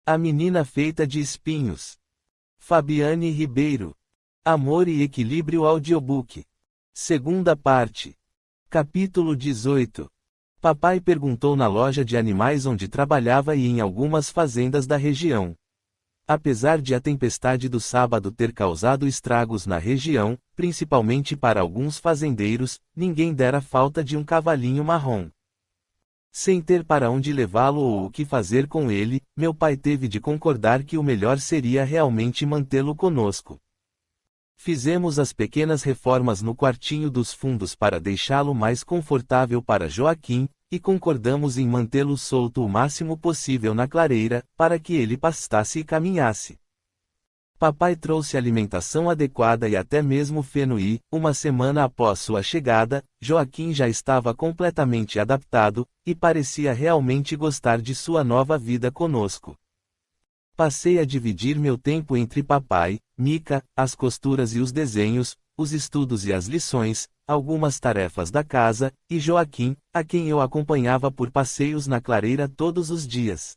A menina feita de espinhos. Fabiane Ribeiro. Amor e Equilíbrio Audiobook. Segunda parte. Capítulo 18. Papai perguntou na loja de animais onde trabalhava e em algumas fazendas da região. Apesar de a tempestade do sábado ter causado estragos na região, principalmente para alguns fazendeiros, ninguém dera falta de um cavalinho marrom. Sem ter para onde levá-lo ou o que fazer com ele, meu pai teve de concordar que o melhor seria realmente mantê-lo conosco. Fizemos as pequenas reformas no quartinho dos fundos para deixá-lo mais confortável para Joaquim, e concordamos em mantê-lo solto o máximo possível na clareira, para que ele pastasse e caminhasse. Papai trouxe alimentação adequada e até mesmo feno e, uma semana após sua chegada, Joaquim já estava completamente adaptado, e parecia realmente gostar de sua nova vida conosco. Passei a dividir meu tempo entre papai, Mica, as costuras e os desenhos, os estudos e as lições, algumas tarefas da casa, e Joaquim, a quem eu acompanhava por passeios na clareira todos os dias.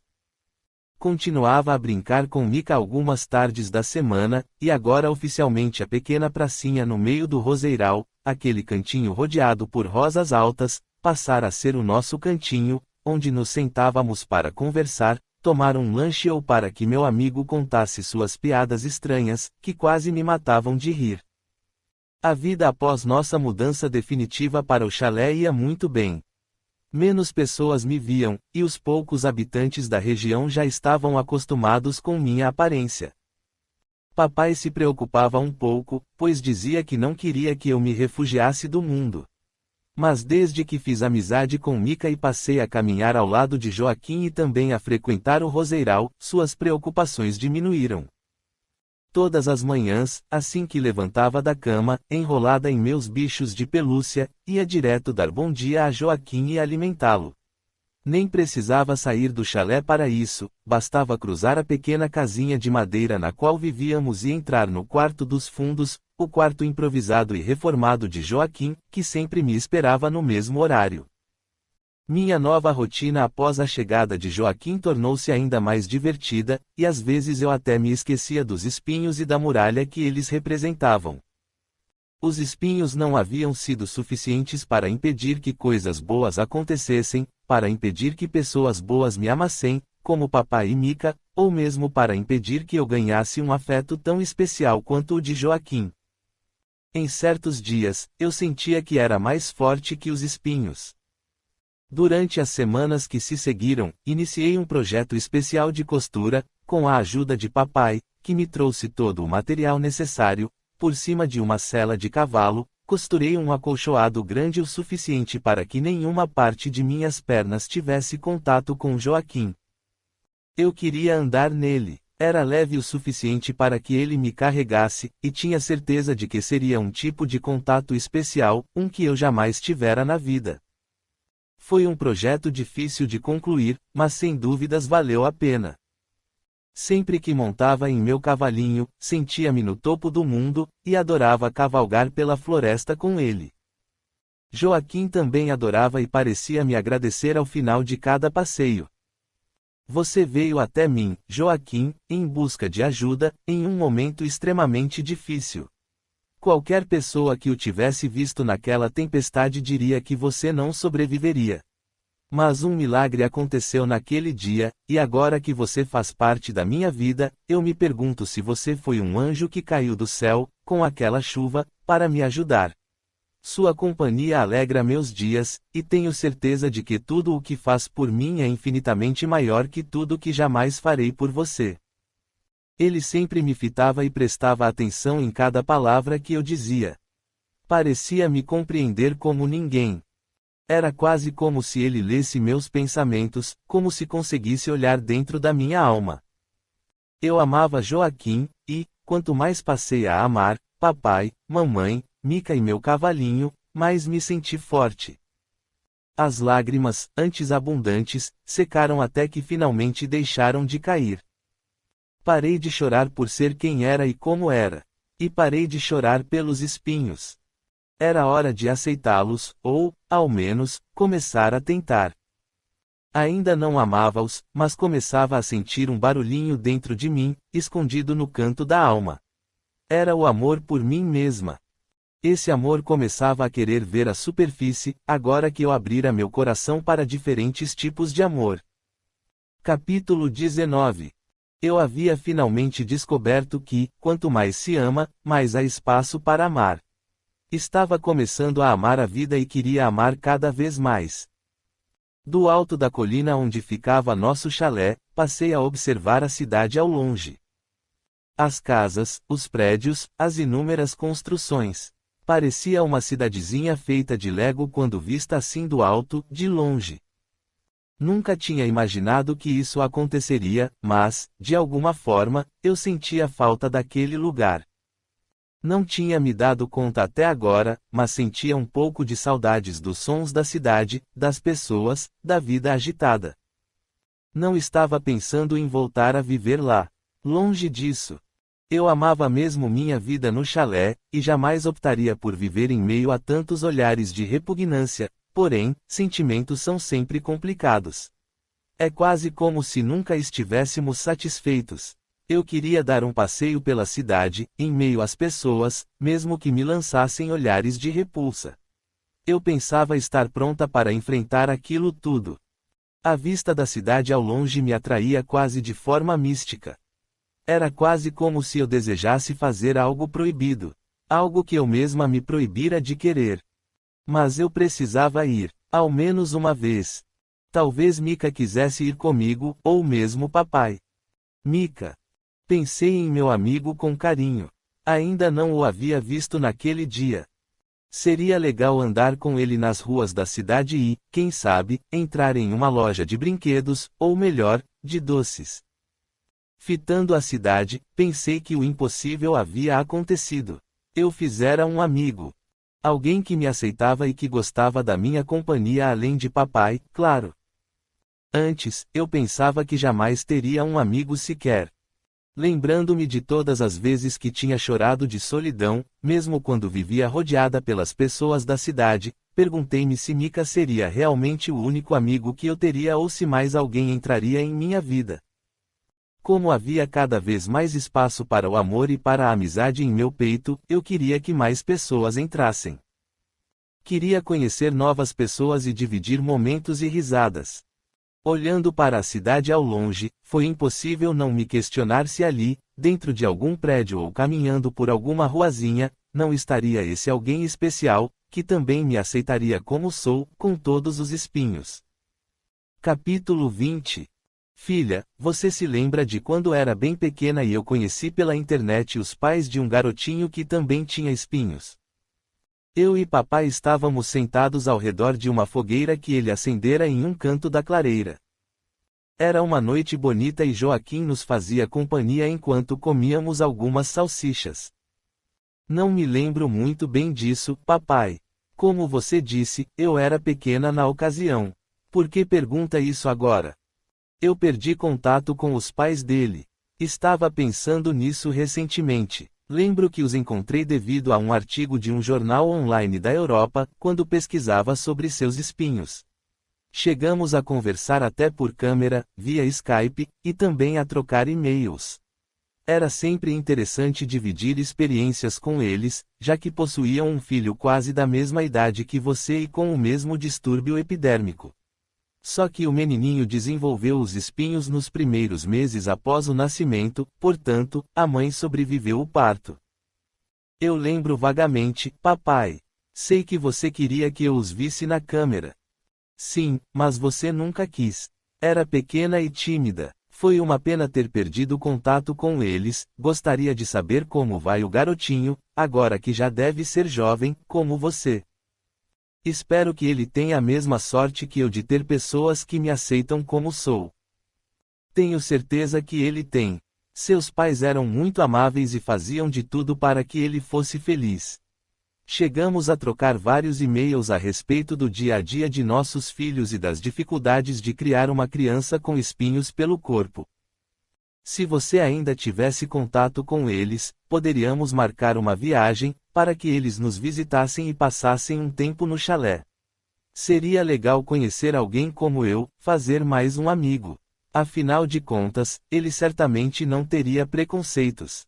Continuava a brincar com Mica algumas tardes da semana, e agora oficialmente a pequena pracinha no meio do roseiral, aquele cantinho rodeado por rosas altas, passara a ser o nosso cantinho, onde nos sentávamos para conversar, tomar um lanche ou para que meu amigo contasse suas piadas estranhas, que quase me matavam de rir. A vida após nossa mudança definitiva para o chalé ia muito bem. Menos pessoas me viam, e os poucos habitantes da região já estavam acostumados com minha aparência. Papai se preocupava um pouco, pois dizia que não queria que eu me refugiasse do mundo. Mas desde que fiz amizade com Mica e passei a caminhar ao lado de Joaquim e também a frequentar o roseiral, suas preocupações diminuíram. Todas as manhãs, assim que levantava da cama, enrolada em meus bichos de pelúcia, ia direto dar bom dia a Joaquim e alimentá-lo. Nem precisava sair do chalé para isso, bastava cruzar a pequena casinha de madeira na qual vivíamos e entrar no quarto dos fundos, o quarto improvisado e reformado de Joaquim, que sempre me esperava no mesmo horário. Minha nova rotina após a chegada de Joaquim tornou-se ainda mais divertida, e às vezes eu até me esquecia dos espinhos e da muralha que eles representavam. Os espinhos não haviam sido suficientes para impedir que coisas boas acontecessem, para impedir que pessoas boas me amassem, como papai e Mica, ou mesmo para impedir que eu ganhasse um afeto tão especial quanto o de Joaquim. Em certos dias, eu sentia que era mais forte que os espinhos. Durante as semanas que se seguiram, iniciei um projeto especial de costura, com a ajuda de papai, que me trouxe todo o material necessário. Por cima de uma sela de cavalo, costurei um acolchoado grande o suficiente para que nenhuma parte de minhas pernas tivesse contato com Joaquim. Eu queria andar nele. Era leve o suficiente para que ele me carregasse, e tinha certeza de que seria um tipo de contato especial, um que eu jamais tivera na vida. Foi um projeto difícil de concluir, mas sem dúvidas valeu a pena. Sempre que montava em meu cavalinho, sentia-me no topo do mundo, e adorava cavalgar pela floresta com ele. Joaquim também adorava e parecia me agradecer ao final de cada passeio. Você veio até mim, Joaquim, em busca de ajuda, em um momento extremamente difícil. Qualquer pessoa que o tivesse visto naquela tempestade diria que você não sobreviveria. Mas um milagre aconteceu naquele dia, e agora que você faz parte da minha vida, eu me pergunto se você foi um anjo que caiu do céu, com aquela chuva, para me ajudar. Sua companhia alegra meus dias, e tenho certeza de que tudo o que faz por mim é infinitamente maior que tudo que jamais farei por você. Ele sempre me fitava e prestava atenção em cada palavra que eu dizia. Parecia me compreender como ninguém. Era quase como se ele lesse meus pensamentos, como se conseguisse olhar dentro da minha alma. Eu amava Joaquim, e, quanto mais passei a amar, papai, mamãe, Mica e meu cavalinho, mais me senti forte. As lágrimas, antes abundantes, secaram até que finalmente deixaram de cair. Parei de chorar por ser quem era e como era. E parei de chorar pelos espinhos. Era hora de aceitá-los, ou, ao menos, começar a tentar. Ainda não amava-os, mas começava a sentir um barulhinho dentro de mim, escondido no canto da alma. Era o amor por mim mesma. Esse amor começava a querer ver a superfície, agora que eu abrira meu coração para diferentes tipos de amor. Capítulo 19. Eu havia finalmente descoberto que, quanto mais se ama, mais há espaço para amar. Estava começando a amar a vida e queria amar cada vez mais. Do alto da colina onde ficava nosso chalé, passei a observar a cidade ao longe. As casas, os prédios, as inúmeras construções. Parecia uma cidadezinha feita de Lego quando vista assim do alto, de longe. Nunca tinha imaginado que isso aconteceria, mas, de alguma forma, eu sentia falta daquele lugar. Não tinha me dado conta até agora, mas sentia um pouco de saudades dos sons da cidade, das pessoas, da vida agitada. Não estava pensando em voltar a viver lá. Longe disso. Eu amava mesmo minha vida no chalé, e jamais optaria por viver em meio a tantos olhares de repugnância, porém, sentimentos são sempre complicados. É quase como se nunca estivéssemos satisfeitos. Eu queria dar um passeio pela cidade, em meio às pessoas, mesmo que me lançassem olhares de repulsa. Eu pensava estar pronta para enfrentar aquilo tudo. A vista da cidade ao longe me atraía quase de forma mística. Era quase como se eu desejasse fazer algo proibido. Algo que eu mesma me proibira de querer. Mas eu precisava ir, ao menos uma vez. Talvez Mika quisesse ir comigo, ou mesmo papai. Mika. Pensei em meu amigo com carinho. Ainda não o havia visto naquele dia. Seria legal andar com ele nas ruas da cidade e, quem sabe, entrar em uma loja de brinquedos, ou melhor, de doces. Fitando a cidade, pensei que o impossível havia acontecido. Eu fizera um amigo. Alguém que me aceitava e que gostava da minha companhia além de papai, claro. Antes, eu pensava que jamais teria um amigo sequer. Lembrando-me de todas as vezes que tinha chorado de solidão, mesmo quando vivia rodeada pelas pessoas da cidade, perguntei-me se Mika seria realmente o único amigo que eu teria ou se mais alguém entraria em minha vida. Como havia cada vez mais espaço para o amor e para a amizade em meu peito, eu queria que mais pessoas entrassem. Queria conhecer novas pessoas e dividir momentos e risadas. Olhando para a cidade ao longe, foi impossível não me questionar se ali, dentro de algum prédio ou caminhando por alguma ruazinha, não estaria esse alguém especial, que também me aceitaria como sou, com todos os espinhos. Capítulo 20. Filha, você se lembra de quando era bem pequena e eu conheci pela internet os pais de um garotinho que também tinha espinhos? Eu e papai estávamos sentados ao redor de uma fogueira que ele acendera em um canto da clareira. Era uma noite bonita e Joaquim nos fazia companhia enquanto comíamos algumas salsichas. Não me lembro muito bem disso, papai. Como você disse, eu era pequena na ocasião. Por que pergunta isso agora? Eu perdi contato com os pais dele. Estava pensando nisso recentemente. Lembro que os encontrei devido a um artigo de um jornal online da Europa, quando pesquisava sobre seus espinhos. Chegamos a conversar até por câmera, via Skype, e também a trocar e-mails. Era sempre interessante dividir experiências com eles, já que possuíam um filho quase da mesma idade que você e com o mesmo distúrbio epidérmico. Só que o menininho desenvolveu os espinhos nos primeiros meses após o nascimento, portanto, a mãe sobreviveu o parto. Eu lembro vagamente, papai. Sei que você queria que eu os visse na câmera. Sim, mas você nunca quis. Era pequena e tímida. Foi uma pena ter perdido contato com eles. Gostaria de saber como vai o garotinho, agora que já deve ser jovem, como você. Espero que ele tenha a mesma sorte que eu de ter pessoas que me aceitam como sou. Tenho certeza que ele tem. Seus pais eram muito amáveis e faziam de tudo para que ele fosse feliz. Chegamos a trocar vários e-mails a respeito do dia a dia de nossos filhos e das dificuldades de criar uma criança com espinhos pelo corpo. Se você ainda tivesse contato com eles, poderíamos marcar uma viagem, para que eles nos visitassem e passassem um tempo no chalé. Seria legal conhecer alguém como eu, fazer mais um amigo. Afinal de contas, ele certamente não teria preconceitos.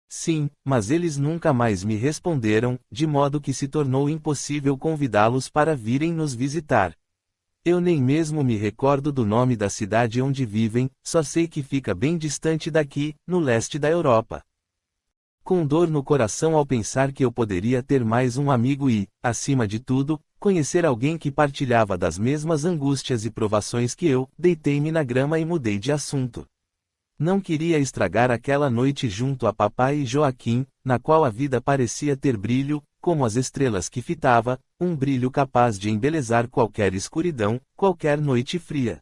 Sim, mas eles nunca mais me responderam, de modo que se tornou impossível convidá-los para virem nos visitar. Eu nem mesmo me recordo do nome da cidade onde vivem, só sei que fica bem distante daqui, no leste da Europa. Com dor no coração ao pensar que eu poderia ter mais um amigo e, acima de tudo, conhecer alguém que partilhava das mesmas angústias e provações que eu, deitei-me na grama e mudei de assunto. Não queria estragar aquela noite junto a papai e Joaquim, na qual a vida parecia ter brilho, como as estrelas que fitava, um brilho capaz de embelezar qualquer escuridão, qualquer noite fria.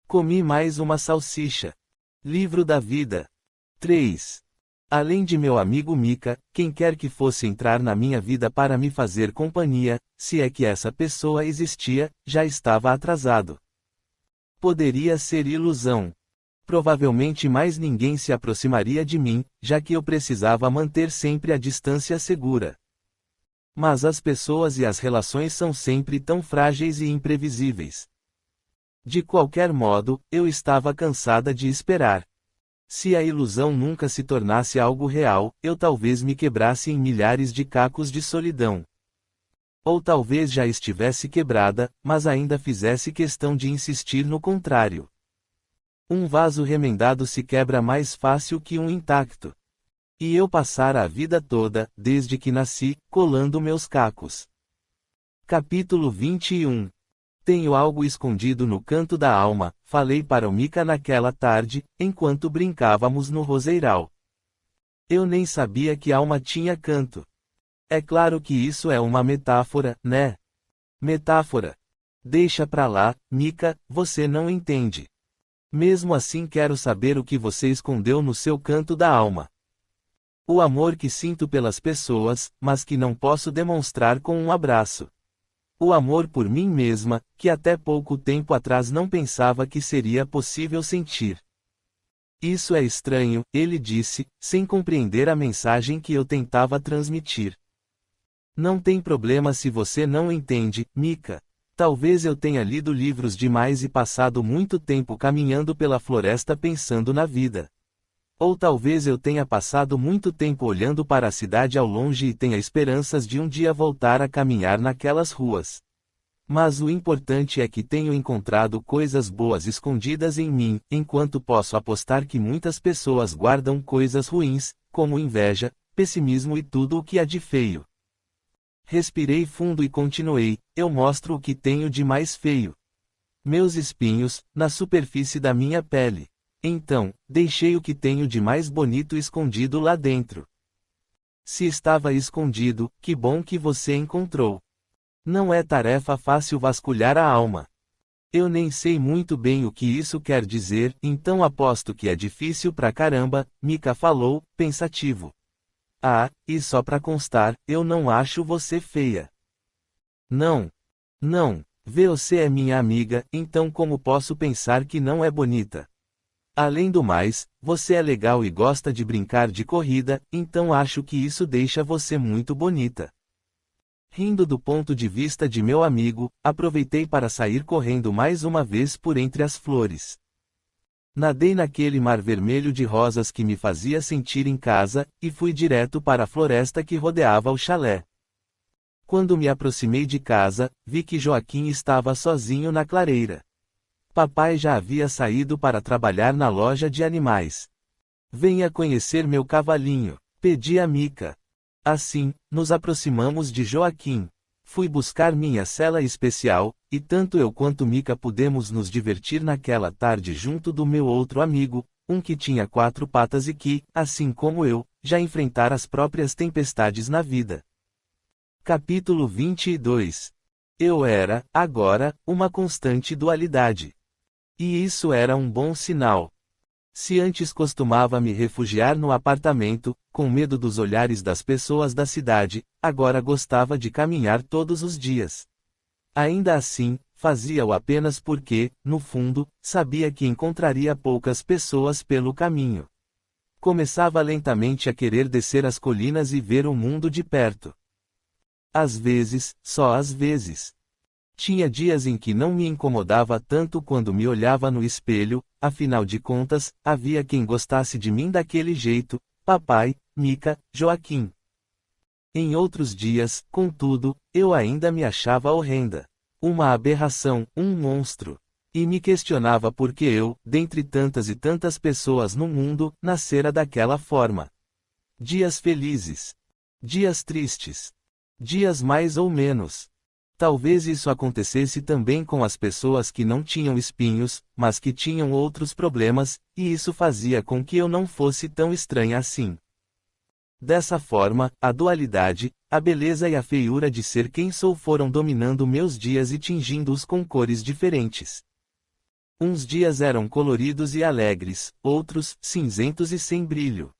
Comi mais uma salsicha. Livro da vida. 3. Além de meu amigo Mika, quem quer que fosse entrar na minha vida para me fazer companhia, se é que essa pessoa existia, já estava atrasado. Poderia ser ilusão. Provavelmente mais ninguém se aproximaria de mim, já que eu precisava manter sempre a distância segura. Mas as pessoas e as relações são sempre tão frágeis e imprevisíveis. De qualquer modo, eu estava cansada de esperar. Se a ilusão nunca se tornasse algo real, eu talvez me quebrasse em milhares de cacos de solidão. Ou talvez já estivesse quebrada, mas ainda fizesse questão de insistir no contrário. Um vaso remendado se quebra mais fácil que um intacto. E eu passara a vida toda, desde que nasci, colando meus cacos. Capítulo 21. Tenho algo escondido no canto da alma, falei para o Mika naquela tarde, enquanto brincávamos no roseiral. Eu nem sabia que alma tinha canto. É claro que isso é uma metáfora, né? Metáfora. Deixa pra lá, Mika, você não entende. Mesmo assim quero saber o que você escondeu no seu canto da alma. O amor que sinto pelas pessoas, mas que não posso demonstrar com um abraço. O amor por mim mesma, que até pouco tempo atrás não pensava que seria possível sentir. Isso é estranho, ele disse, sem compreender a mensagem que eu tentava transmitir. Não tem problema se você não entende, Mika. Talvez eu tenha lido livros demais e passado muito tempo caminhando pela floresta pensando na vida. Ou talvez eu tenha passado muito tempo olhando para a cidade ao longe e tenha esperanças de um dia voltar a caminhar naquelas ruas. Mas o importante é que tenho encontrado coisas boas escondidas em mim, enquanto posso apostar que muitas pessoas guardam coisas ruins, como inveja, pessimismo e tudo o que há de feio. Respirei fundo e continuei, eu mostro o que tenho de mais feio. Meus espinhos, na superfície da minha pele. Então, deixei o que tenho de mais bonito escondido lá dentro. Se estava escondido, que bom que você encontrou. Não é tarefa fácil vasculhar a alma. Eu nem sei muito bem o que isso quer dizer, então aposto que é difícil pra caramba, Mika falou, pensativo. Ah, e só pra constar, eu não acho você feia. Não. Não, você é minha amiga, então como posso pensar que não é bonita? Além do mais, você é legal e gosta de brincar de corrida, então acho que isso deixa você muito bonita. Rindo do ponto de vista de meu amigo, aproveitei para sair correndo mais uma vez por entre as flores. Nadei naquele mar vermelho de rosas que me fazia sentir em casa, e fui direto para a floresta que rodeava o chalé. Quando me aproximei de casa, vi que Joaquim estava sozinho na clareira. Papai já havia saído para trabalhar na loja de animais. Venha conhecer meu cavalinho, pedi a Mika. Assim, nos aproximamos de Joaquim. Fui buscar minha sela especial, e tanto eu quanto Mika pudemos nos divertir naquela tarde junto do meu outro amigo, um que tinha 4 patas e que, assim como eu, já enfrentara as próprias tempestades na vida. Capítulo 22. Eu era, agora, uma constante dualidade. E isso era um bom sinal. Se antes costumava me refugiar no apartamento, com medo dos olhares das pessoas da cidade, agora gostava de caminhar todos os dias. Ainda assim, fazia-o apenas porque, no fundo, sabia que encontraria poucas pessoas pelo caminho. Começava lentamente a querer descer as colinas e ver o mundo de perto. Às vezes, só às vezes. Tinha dias em que não me incomodava tanto quando me olhava no espelho, afinal de contas, havia quem gostasse de mim daquele jeito, papai, Mika, Joaquim. Em outros dias, contudo, eu ainda me achava horrenda. Uma aberração, um monstro. E me questionava por que eu, dentre tantas e tantas pessoas no mundo, nascera daquela forma. Dias felizes. Dias tristes. Dias mais ou menos. Talvez isso acontecesse também com as pessoas que não tinham espinhos, mas que tinham outros problemas, e isso fazia com que eu não fosse tão estranha assim. Dessa forma, a dualidade, a beleza e a feiura de ser quem sou foram dominando meus dias e tingindo-os com cores diferentes. Uns dias eram coloridos e alegres, outros, cinzentos e sem brilho.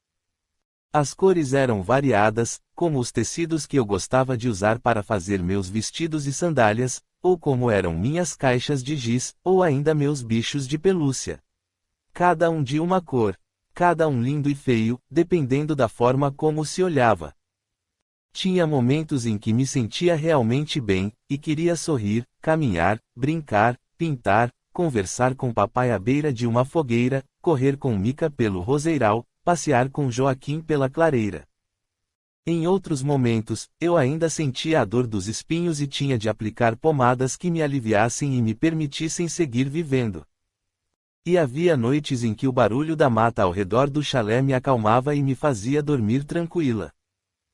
As cores eram variadas, como os tecidos que eu gostava de usar para fazer meus vestidos e sandálias, ou como eram minhas caixas de giz, ou ainda meus bichos de pelúcia. Cada um de uma cor. Cada um lindo e feio, dependendo da forma como se olhava. Tinha momentos em que me sentia realmente bem, e queria sorrir, caminhar, brincar, pintar, conversar com papai à beira de uma fogueira, correr com Mika pelo roseiral, passear com Joaquim pela clareira. Em outros momentos, eu ainda sentia a dor dos espinhos e tinha de aplicar pomadas que me aliviassem e me permitissem seguir vivendo. E havia noites em que o barulho da mata ao redor do chalé me acalmava e me fazia dormir tranquila.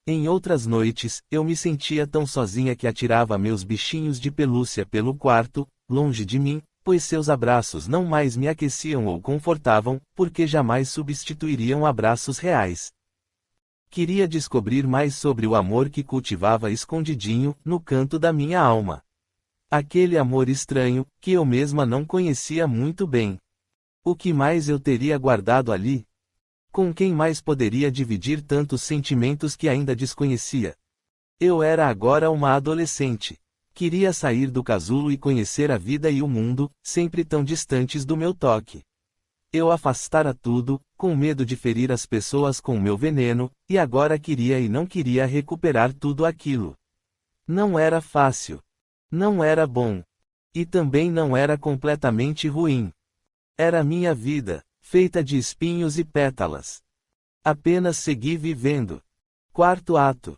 Em outras noites, eu me sentia tão sozinha que atirava meus bichinhos de pelúcia pelo quarto, longe de mim, pois seus abraços não mais me aqueciam ou confortavam, porque jamais substituiriam abraços reais. Queria descobrir mais sobre o amor que cultivava escondidinho, no canto da minha alma. Aquele amor estranho, que eu mesma não conhecia muito bem. O que mais eu teria guardado ali? Com quem mais poderia dividir tantos sentimentos que ainda desconhecia? Eu era agora uma adolescente. Queria sair do casulo e conhecer a vida e o mundo, sempre tão distantes do meu toque. Eu afastara tudo, com medo de ferir as pessoas com meu veneno, e agora queria e não queria recuperar tudo aquilo. Não era fácil. Não era bom. E também não era completamente ruim. Era minha vida, feita de espinhos e pétalas. Apenas segui vivendo. Quarto ato.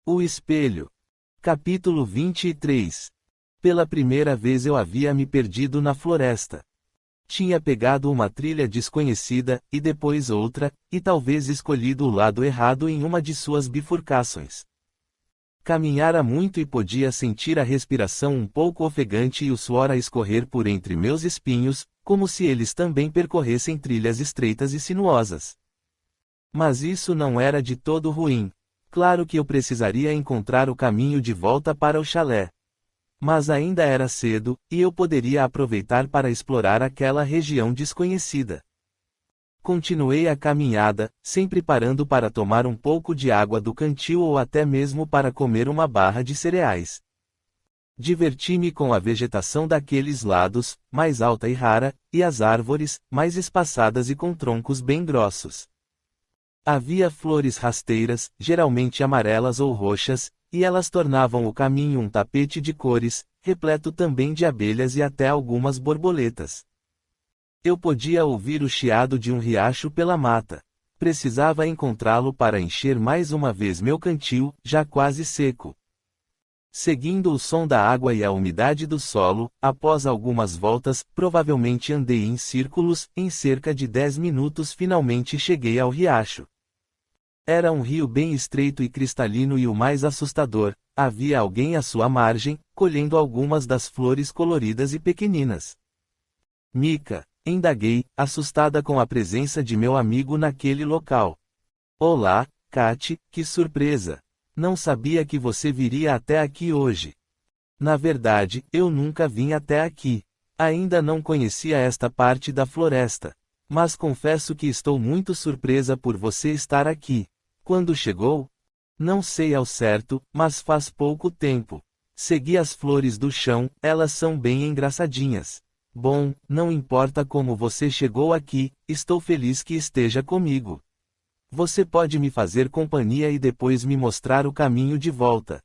O espelho. Capítulo 23. Pela primeira vez eu havia me perdido na floresta. Tinha pegado uma trilha desconhecida, e depois outra, e talvez escolhido o lado errado em uma de suas bifurcações. Caminhara muito e podia sentir a respiração um pouco ofegante e o suor a escorrer por entre meus espinhos, como se eles também percorressem trilhas estreitas e sinuosas. Mas isso não era de todo ruim. Claro que eu precisaria encontrar o caminho de volta para o chalé. Mas ainda era cedo, e eu poderia aproveitar para explorar aquela região desconhecida. Continuei a caminhada, sempre parando para tomar um pouco de água do cantil ou até mesmo para comer uma barra de cereais. Diverti-me com a vegetação daqueles lados, mais alta e rara, e as árvores, mais espaçadas e com troncos bem grossos. Havia flores rasteiras, geralmente amarelas ou roxas, e elas tornavam o caminho um tapete de cores, repleto também de abelhas e até algumas borboletas. Eu podia ouvir o chiado de um riacho pela mata. Precisava encontrá-lo para encher mais uma vez meu cantil, já quase seco. Seguindo o som da água e a umidade do solo, após algumas voltas, provavelmente andei em círculos, em cerca de 10 minutos finalmente cheguei ao riacho. Era um rio bem estreito e cristalino e o mais assustador, havia alguém à sua margem, colhendo algumas das flores coloridas e pequeninas. Mika, indaguei, assustada com a presença de meu amigo naquele local. Olá, Kate, que surpresa! Não sabia que você viria até aqui hoje. Na verdade, eu nunca vim até aqui. Ainda não conhecia esta parte da floresta. Mas confesso que estou muito surpresa por você estar aqui. Quando chegou? Não sei ao certo, mas faz pouco tempo. Segui as flores do chão, elas são bem engraçadinhas. Bom, não importa como você chegou aqui, estou feliz que esteja comigo. Você pode me fazer companhia e depois me mostrar o caminho de volta.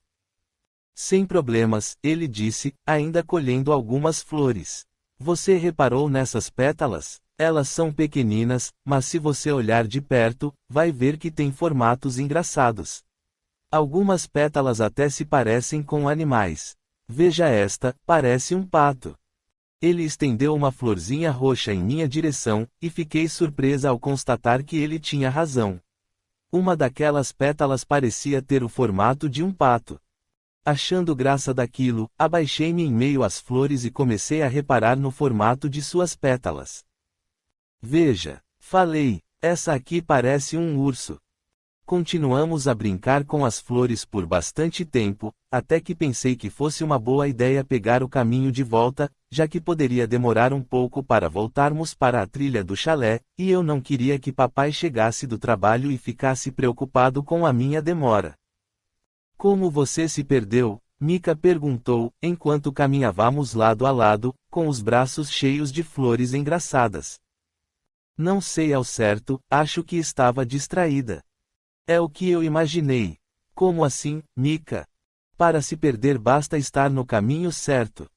Sem problemas, ele disse, ainda colhendo algumas flores. Você reparou nessas pétalas? Elas são pequeninas, mas se você olhar de perto, vai ver que têm formatos engraçados. Algumas pétalas até se parecem com animais. Veja esta, parece um pato. Ele estendeu uma florzinha roxa em minha direção, e fiquei surpresa ao constatar que ele tinha razão. Uma daquelas pétalas parecia ter o formato de um pato. Achando graça daquilo, abaixei-me em meio às flores e comecei a reparar no formato de suas pétalas. Veja, falei, essa aqui parece um urso. Continuamos a brincar com as flores por bastante tempo, até que pensei que fosse uma boa ideia pegar o caminho de volta, já que poderia demorar um pouco para voltarmos para a trilha do chalé, e eu não queria que papai chegasse do trabalho e ficasse preocupado com a minha demora. Como você se perdeu? Mika perguntou, enquanto caminhávamos lado a lado, com os braços cheios de flores engraçadas. Não sei ao certo, acho que estava distraída. É o que eu imaginei. Como assim, Mika? Para se perder basta estar no caminho certo.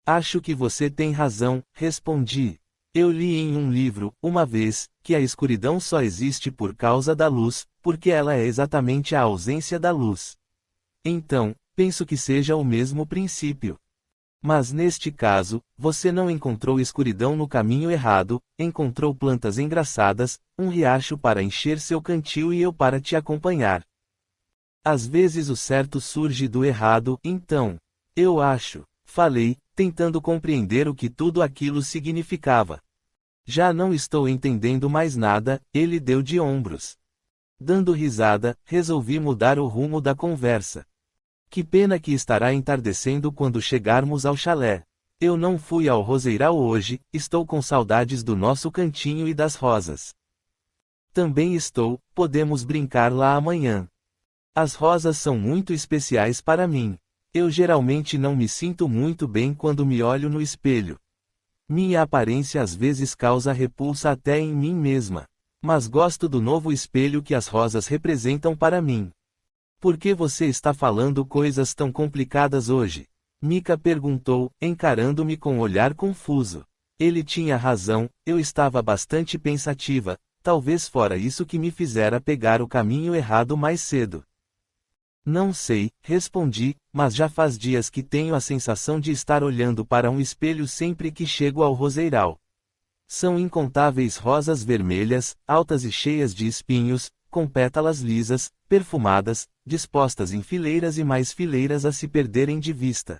Acho que você tem razão, respondi. Eu li em um livro, uma vez, que a escuridão só existe por causa da luz, porque ela é exatamente a ausência da luz. Então, penso que seja o mesmo princípio. Mas neste caso, você não encontrou escuridão no caminho errado, encontrou plantas engraçadas, um riacho para encher seu cantil e eu para te acompanhar. Às vezes o certo surge do errado, então. Eu acho, falei, tentando compreender o que tudo aquilo significava. Já não estou entendendo mais nada, ele deu de ombros. Dando risada, resolvi mudar o rumo da conversa. Que pena que estará entardecendo quando chegarmos ao chalé. Eu não fui ao roseiral hoje, estou com saudades do nosso cantinho e das rosas. Também estou, podemos brincar lá amanhã. As rosas são muito especiais para mim. Eu geralmente não me sinto muito bem quando me olho no espelho. Minha aparência às vezes causa repulsa até em mim mesma. Mas gosto do novo espelho que as rosas representam para mim. Por que você está falando coisas tão complicadas hoje? Mika perguntou, encarando-me com um olhar confuso. Ele tinha razão, eu estava bastante pensativa, talvez fora isso que me fizera pegar o caminho errado mais cedo. Não sei, respondi, mas já faz dias que tenho a sensação de estar olhando para um espelho sempre que chego ao roseiral. São incontáveis rosas vermelhas, altas e cheias de espinhos, com pétalas lisas, perfumadas, dispostas em fileiras e mais fileiras a se perderem de vista.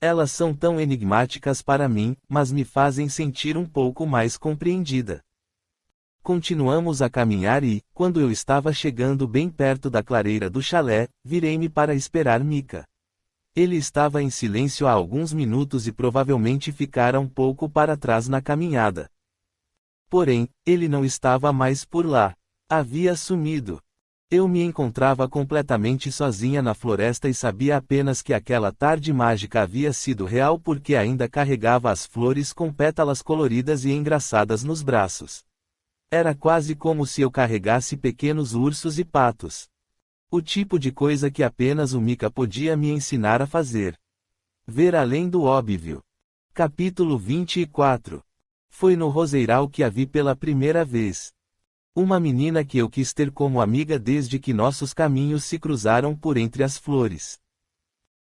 Elas são tão enigmáticas para mim, mas me fazem sentir um pouco mais compreendida. Continuamos a caminhar e, quando eu estava chegando bem perto da clareira do chalé, virei-me para esperar Mika. Ele estava em silêncio há alguns minutos e provavelmente ficara um pouco para trás na caminhada. Porém, ele não estava mais por lá. Havia sumido. Eu me encontrava completamente sozinha na floresta e sabia apenas que aquela tarde mágica havia sido real porque ainda carregava as flores com pétalas coloridas e engraçadas nos braços. Era quase como se eu carregasse pequenos ursos e patos. O tipo de coisa que apenas o Mika podia me ensinar a fazer. Ver além do óbvio. Capítulo 24. Foi no roseiral que a vi pela primeira vez. Uma menina que eu quis ter como amiga desde que nossos caminhos se cruzaram por entre as flores.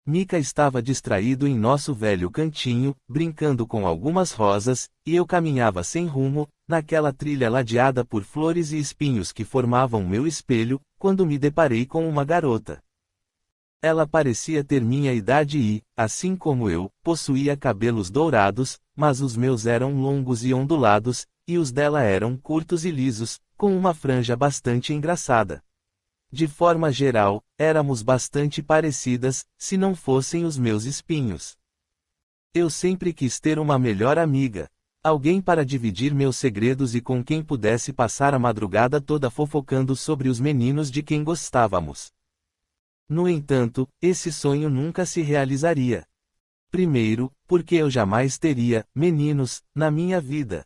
Mika estava distraído em nosso velho cantinho, brincando com algumas rosas, e eu caminhava sem rumo, naquela trilha ladeada por flores e espinhos que formavam meu espelho, quando me deparei com uma garota. Ela parecia ter minha idade e, assim como eu, possuía cabelos dourados, mas os meus eram longos e ondulados, e os dela eram curtos e lisos, com uma franja bastante engraçada. De forma geral, éramos bastante parecidas, se não fossem os meus espinhos. Eu sempre quis ter uma melhor amiga. Alguém para dividir meus segredos e com quem pudesse passar a madrugada toda fofocando sobre os meninos de quem gostávamos. No entanto, esse sonho nunca se realizaria. Primeiro, porque eu jamais teria meninos na minha vida.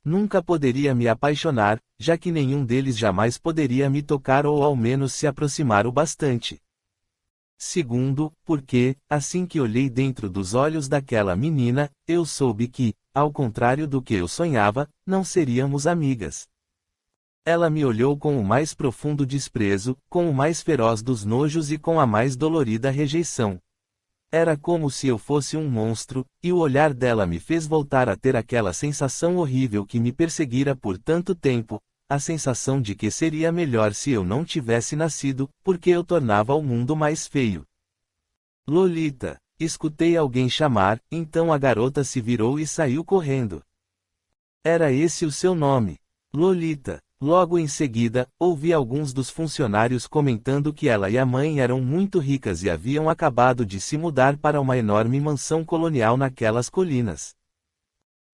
Nunca poderia me apaixonar, já que nenhum deles jamais poderia me tocar ou ao menos se aproximar o bastante. Segundo, porque, assim que olhei dentro dos olhos daquela menina, eu soube que, ao contrário do que eu sonhava, não seríamos amigas. Ela me olhou com o mais profundo desprezo, com o mais feroz dos nojos e com a mais dolorida rejeição. Era como se eu fosse um monstro, e o olhar dela me fez voltar a ter aquela sensação horrível que me perseguira por tanto tempo, a sensação de que seria melhor se eu não tivesse nascido, porque eu tornava o mundo mais feio. Lolita! Escutei alguém chamar, então a garota se virou e saiu correndo. Era esse o seu nome. Lolita. Logo em seguida, ouvi alguns dos funcionários comentando que ela e a mãe eram muito ricas e haviam acabado de se mudar para uma enorme mansão colonial naquelas colinas.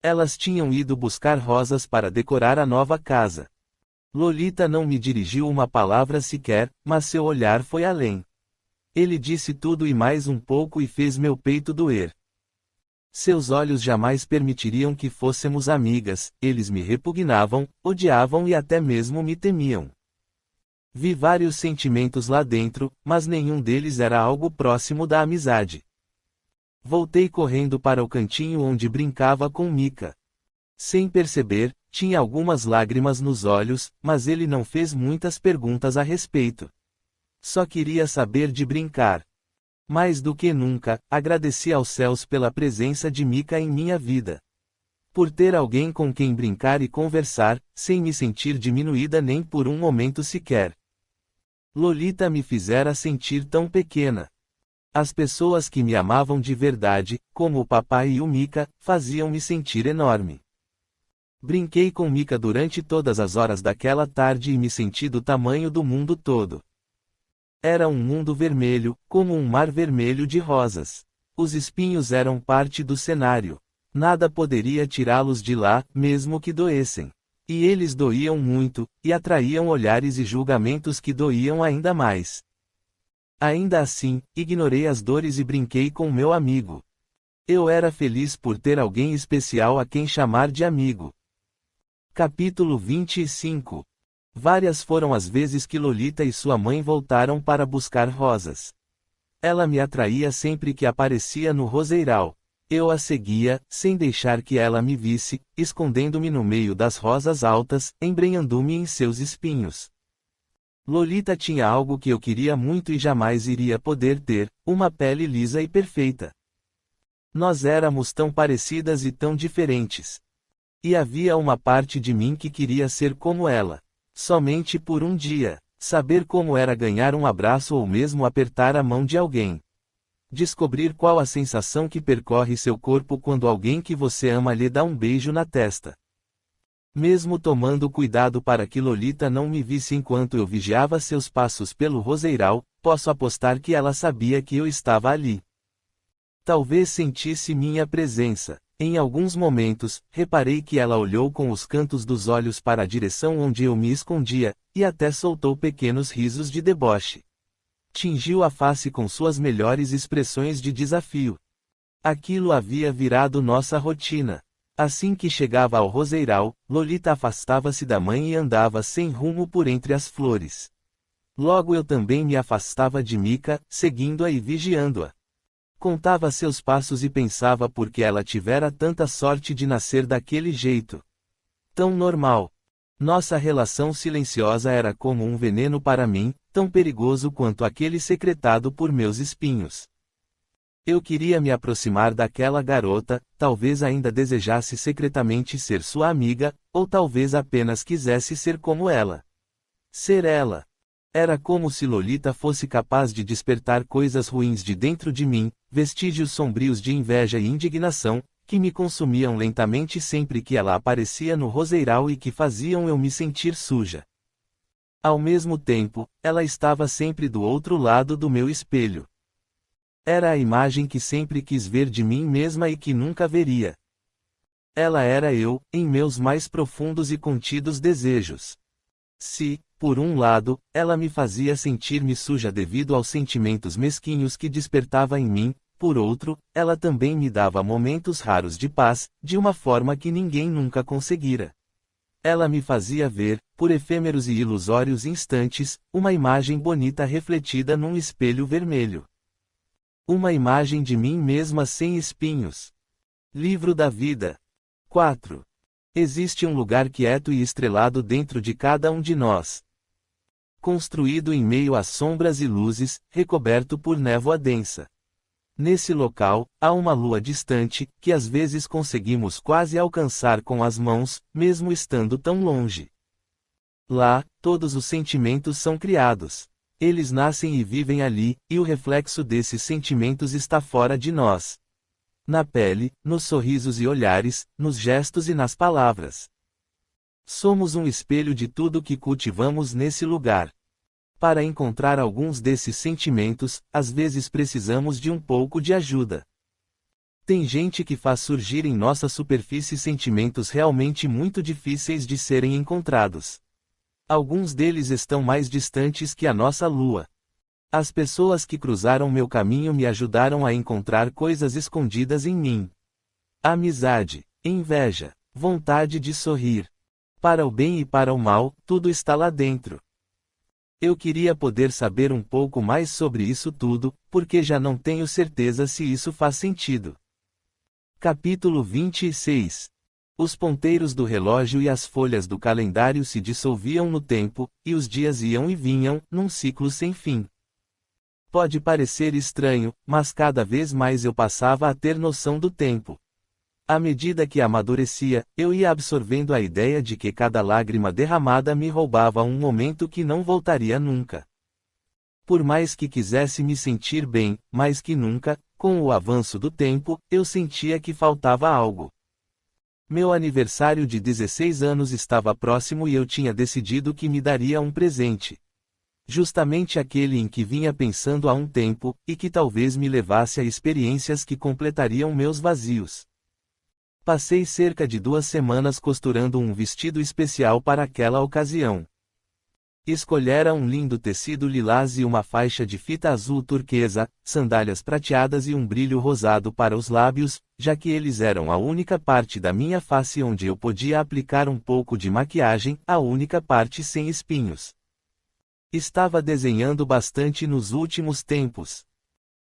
Elas tinham ido buscar rosas para decorar a nova casa. Lolita não me dirigiu uma palavra sequer, mas seu olhar foi além. Ele disse tudo e mais um pouco e fez meu peito doer. Seus olhos jamais permitiriam que fôssemos amigas, eles me repugnavam, odiavam e até mesmo me temiam. Vi vários sentimentos lá dentro, mas nenhum deles era algo próximo da amizade. Voltei correndo para o cantinho onde brincava com Mika. Sem perceber, tinha algumas lágrimas nos olhos, mas ele não fez muitas perguntas a respeito. Só queria saber de brincar. Mais do que nunca, agradeci aos céus pela presença de Mika em minha vida. Por ter alguém com quem brincar e conversar, sem me sentir diminuída nem por um momento sequer. Lolita me fizera sentir tão pequena. As pessoas que me amavam de verdade, como o papai e o Mika, faziam-me sentir enorme. Brinquei com Mika durante todas as horas daquela tarde e me senti do tamanho do mundo todo. Era um mundo vermelho, como um mar vermelho de rosas. Os espinhos eram parte do cenário. Nada poderia tirá-los de lá, mesmo que doessem. E eles doíam muito, e atraíam olhares e julgamentos que doíam ainda mais. Ainda assim, ignorei as dores e brinquei com meu amigo. Eu era feliz por ter alguém especial a quem chamar de amigo. Capítulo 25. Várias foram as vezes que Lolita e sua mãe voltaram para buscar rosas. Ela me atraía sempre que aparecia no roseiral. Eu a seguia, sem deixar que ela me visse, escondendo-me no meio das rosas altas, embrenhando-me em seus espinhos. Lolita tinha algo que eu queria muito e jamais iria poder ter, uma pele lisa e perfeita. Nós éramos tão parecidas e tão diferentes. E havia uma parte de mim que queria ser como ela. Somente por um dia. Saber como era ganhar um abraço ou mesmo apertar a mão de alguém. Descobrir qual a sensação que percorre seu corpo quando alguém que você ama lhe dá um beijo na testa. Mesmo tomando cuidado para que Lolita não me visse enquanto eu vigiava seus passos pelo roseiral, posso apostar que ela sabia que eu estava ali. Talvez sentisse minha presença. Em alguns momentos, reparei que ela olhou com os cantos dos olhos para a direção onde eu me escondia, e até soltou pequenos risos de deboche. Tingiu a face com suas melhores expressões de desafio. Aquilo havia virado nossa rotina. Assim que chegava ao roseiral, Lolita afastava-se da mãe e andava sem rumo por entre as flores. Logo eu também me afastava de Mika, seguindo-a e vigiando-a. Contava seus passos e pensava por que ela tivera tanta sorte de nascer daquele jeito. Tão normal. Nossa relação silenciosa era como um veneno para mim, tão perigoso quanto aquele secretado por meus espinhos. Eu queria me aproximar daquela garota, talvez ainda desejasse secretamente ser sua amiga, ou talvez apenas quisesse ser como ela. Ser ela. Era como se Lolita fosse capaz de despertar coisas ruins de dentro de mim, vestígios sombrios de inveja e indignação, que me consumiam lentamente sempre que ela aparecia no roseiral e que faziam eu me sentir suja. Ao mesmo tempo, ela estava sempre do outro lado do meu espelho. Era a imagem que sempre quis ver de mim mesma e que nunca veria. Ela era eu, em meus mais profundos e contidos desejos. Se, por um lado, ela me fazia sentir-me suja devido aos sentimentos mesquinhos que despertava em mim, por outro, ela também me dava momentos raros de paz, de uma forma que ninguém nunca conseguira. Ela me fazia ver, por efêmeros e ilusórios instantes, uma imagem bonita refletida num espelho vermelho. Uma imagem de mim mesma sem espinhos. Livro da vida. 4. Existe um lugar quieto e estrelado dentro de cada um de nós. Construído em meio às sombras e luzes, recoberto por névoa densa. Nesse local, há uma lua distante, que às vezes conseguimos quase alcançar com as mãos, mesmo estando tão longe. Lá, todos os sentimentos são criados. Eles nascem e vivem ali, e o reflexo desses sentimentos está fora de nós. Na pele, nos sorrisos e olhares, nos gestos e nas palavras. Somos um espelho de tudo que cultivamos nesse lugar. Para encontrar alguns desses sentimentos, às vezes precisamos de um pouco de ajuda. Tem gente que faz surgir em nossa superfície sentimentos realmente muito difíceis de serem encontrados. Alguns deles estão mais distantes que a nossa lua. As pessoas que cruzaram meu caminho me ajudaram a encontrar coisas escondidas em mim. Amizade, inveja, vontade de sorrir. Para o bem e para o mal, tudo está lá dentro. Eu queria poder saber um pouco mais sobre isso tudo, porque já não tenho certeza se isso faz sentido. Capítulo 26. Os ponteiros do relógio e as folhas do calendário se dissolviam no tempo, e os dias iam e vinham, num ciclo sem fim. Pode parecer estranho, mas cada vez mais eu passava a ter noção do tempo. À medida que amadurecia, eu ia absorvendo a ideia de que cada lágrima derramada me roubava um momento que não voltaria nunca. Por mais que quisesse me sentir bem, mais que nunca, com o avanço do tempo, eu sentia que faltava algo. Meu aniversário de 16 anos estava próximo e eu tinha decidido que me daria um presente. Justamente aquele em que vinha pensando há um tempo, e que talvez me levasse a experiências que completariam meus vazios. Passei cerca de 2 semanas costurando um vestido especial para aquela ocasião. Escolhera um lindo tecido lilás e uma faixa de fita azul turquesa, sandálias prateadas e um brilho rosado para os lábios, já que eles eram a única parte da minha face onde eu podia aplicar um pouco de maquiagem, a única parte sem espinhos. Estava desenhando bastante nos últimos tempos.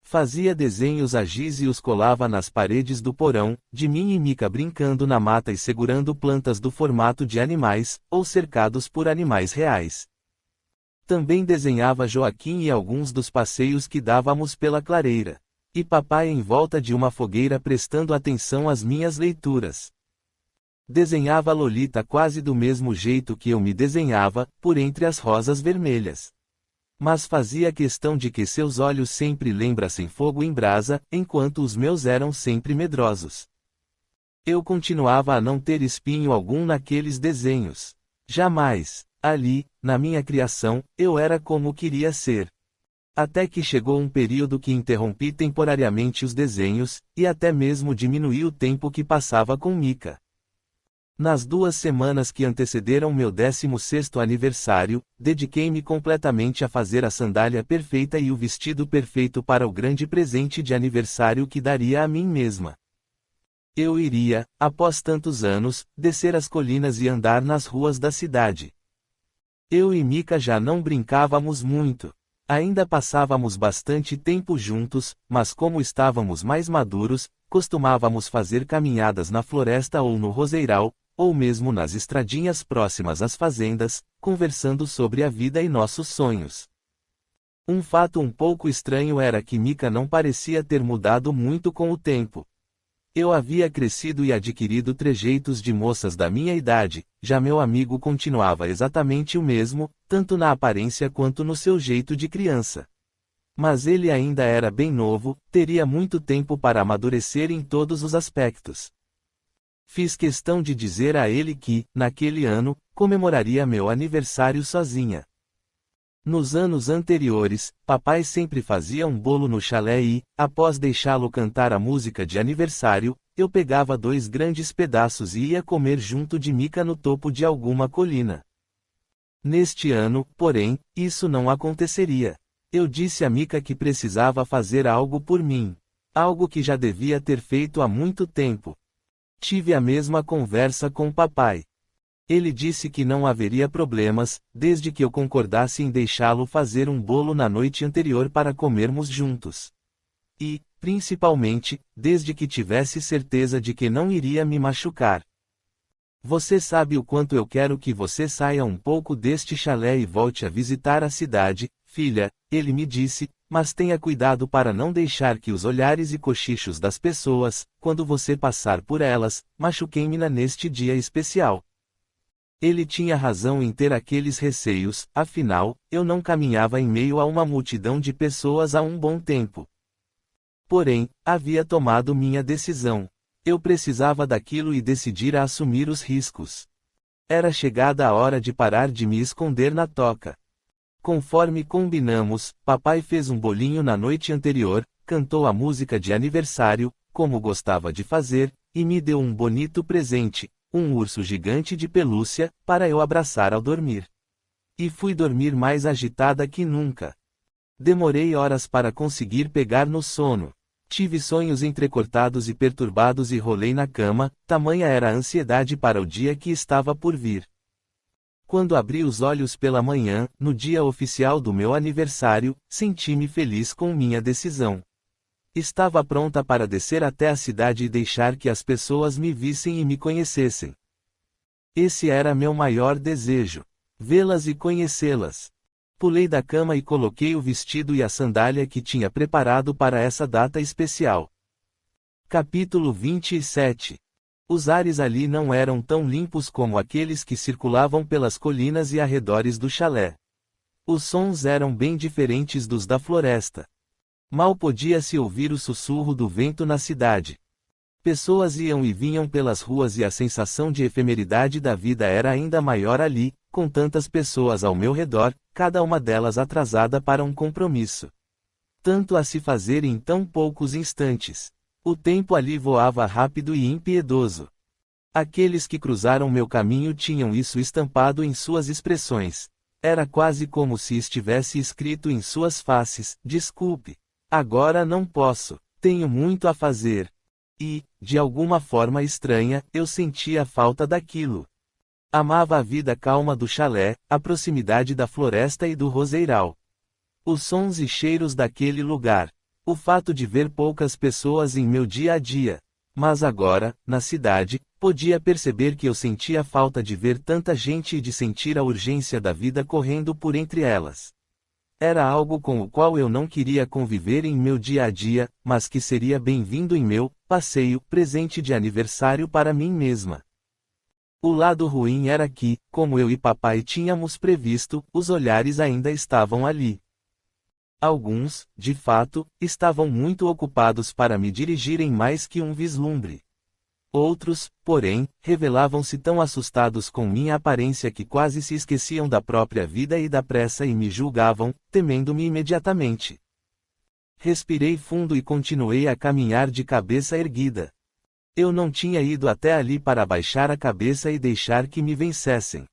Fazia desenhos a giz e os colava nas paredes do porão, de mim e Mika brincando na mata e segurando plantas do formato de animais, ou cercados por animais reais. Também desenhava Joaquim e alguns dos passeios que dávamos pela clareira. E papai em volta de uma fogueira prestando atenção às minhas leituras. Desenhava Lolita quase do mesmo jeito que eu me desenhava, por entre as rosas vermelhas. Mas fazia questão de que seus olhos sempre lembrassem fogo em brasa, enquanto os meus eram sempre medrosos. Eu continuava a não ter espinho algum naqueles desenhos. Jamais, ali, na minha criação, eu era como queria ser. Até que chegou um período que interrompi temporariamente os desenhos, e até mesmo diminuí o tempo que passava com Mika. Nas 2 semanas que antecederam meu 16º aniversário, dediquei-me completamente a fazer a sandália perfeita e o vestido perfeito para o grande presente de aniversário que daria a mim mesma. Eu iria, após tantos anos, descer as colinas e andar nas ruas da cidade. Eu e Mika já não brincávamos muito. Ainda passávamos bastante tempo juntos, mas como estávamos mais maduros, costumávamos fazer caminhadas na floresta ou no roseiral, ou mesmo nas estradinhas próximas às fazendas, conversando sobre a vida e nossos sonhos. Um fato um pouco estranho era que Mika não parecia ter mudado muito com o tempo. Eu havia crescido e adquirido trejeitos de moças da minha idade, já meu amigo continuava exatamente o mesmo, tanto na aparência quanto no seu jeito de criança. Mas ele ainda era bem novo, teria muito tempo para amadurecer em todos os aspectos. Fiz questão de dizer a ele que, naquele ano, comemoraria meu aniversário sozinha. Nos anos anteriores, papai sempre fazia um bolo no chalé e, após deixá-lo cantar a música de aniversário, eu pegava 2 grandes pedaços e ia comer junto de Mika no topo de alguma colina. Neste ano, porém, isso não aconteceria. Eu disse a Mika que precisava fazer algo por mim. Algo que já devia ter feito há muito tempo. Tive a mesma conversa com papai. Ele disse que não haveria problemas, desde que eu concordasse em deixá-lo fazer um bolo na noite anterior para comermos juntos. E, principalmente, desde que tivesse certeza de que não iria me machucar. Você sabe o quanto eu quero que você saia um pouco deste chalé e volte a visitar a cidade, filha, ele me disse, mas tenha cuidado para não deixar que os olhares e cochichos das pessoas, quando você passar por elas, machuquem-me neste dia especial. Ele tinha razão em ter aqueles receios, afinal, eu não caminhava em meio a uma multidão de pessoas há um bom tempo. Porém, havia tomado minha decisão. Eu precisava daquilo e decidira assumir os riscos. Era chegada a hora de parar de me esconder na toca. Conforme combinamos, papai fez um bolinho na noite anterior, cantou a música de aniversário, como gostava de fazer, e me deu um bonito presente, um urso gigante de pelúcia, para eu abraçar ao dormir. E fui dormir mais agitada que nunca. Demorei horas para conseguir pegar no sono. Tive sonhos entrecortados e perturbados e rolei na cama, tamanha era a ansiedade para o dia que estava por vir. Quando abri os olhos pela manhã, no dia oficial do meu aniversário, senti-me feliz com minha decisão. Estava pronta para descer até a cidade e deixar que as pessoas me vissem e me conhecessem. Esse era meu maior desejo. Vê-las e conhecê-las. Pulei da cama e coloquei o vestido e a sandália que tinha preparado para essa data especial. Capítulo 27. Os ares ali não eram tão limpos como aqueles que circulavam pelas colinas e arredores do chalé. Os sons eram bem diferentes dos da floresta. Mal podia-se ouvir o sussurro do vento na cidade. Pessoas iam e vinham pelas ruas e a sensação de efemeridade da vida era ainda maior ali, com tantas pessoas ao meu redor, cada uma delas atrasada para um compromisso. Tanto a se fazer em tão poucos instantes. O tempo ali voava rápido e impiedoso. Aqueles que cruzaram meu caminho tinham isso estampado em suas expressões. Era quase como se estivesse escrito em suas faces: desculpe. Agora não posso. Tenho muito a fazer. E, de alguma forma estranha, eu sentia falta daquilo. Amava a vida calma do chalé, a proximidade da floresta e do roseiral. Os sons e cheiros daquele lugar. O fato de ver poucas pessoas em meu dia a dia. Mas agora, na cidade, podia perceber que eu sentia falta de ver tanta gente e de sentir a urgência da vida correndo por entre elas. Era algo com o qual eu não queria conviver em meu dia a dia, mas que seria bem-vindo em meu passeio, presente de aniversário para mim mesma. O lado ruim era que, como eu e papai tínhamos previsto, os olhares ainda estavam ali. Alguns, de fato, estavam muito ocupados para me dirigirem mais que um vislumbre. Outros, porém, revelavam-se tão assustados com minha aparência que quase se esqueciam da própria vida e da pressa e me julgavam, temendo-me imediatamente. Respirei fundo e continuei a caminhar de cabeça erguida. Eu não tinha ido até ali para baixar a cabeça e deixar que me vencessem.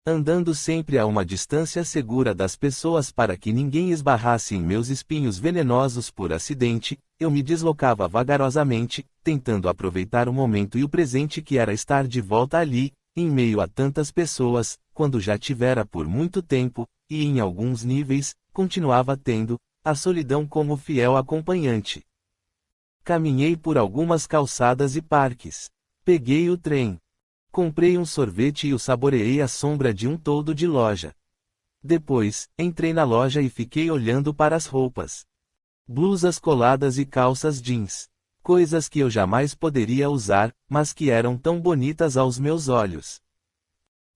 Andando sempre a uma distância segura das pessoas para que ninguém esbarrasse em meus espinhos venenosos por acidente, eu me deslocava vagarosamente, tentando aproveitar o momento e o presente que era estar de volta ali, em meio a tantas pessoas, quando já tivera por muito tempo, e em alguns níveis, continuava tendo, a solidão como fiel acompanhante. Caminhei por algumas calçadas e parques. Peguei o trem. Comprei um sorvete e o saboreei à sombra de um toldo de loja. Depois, entrei na loja e fiquei olhando para as roupas. Blusas coladas e calças jeans. Coisas que eu jamais poderia usar, mas que eram tão bonitas aos meus olhos.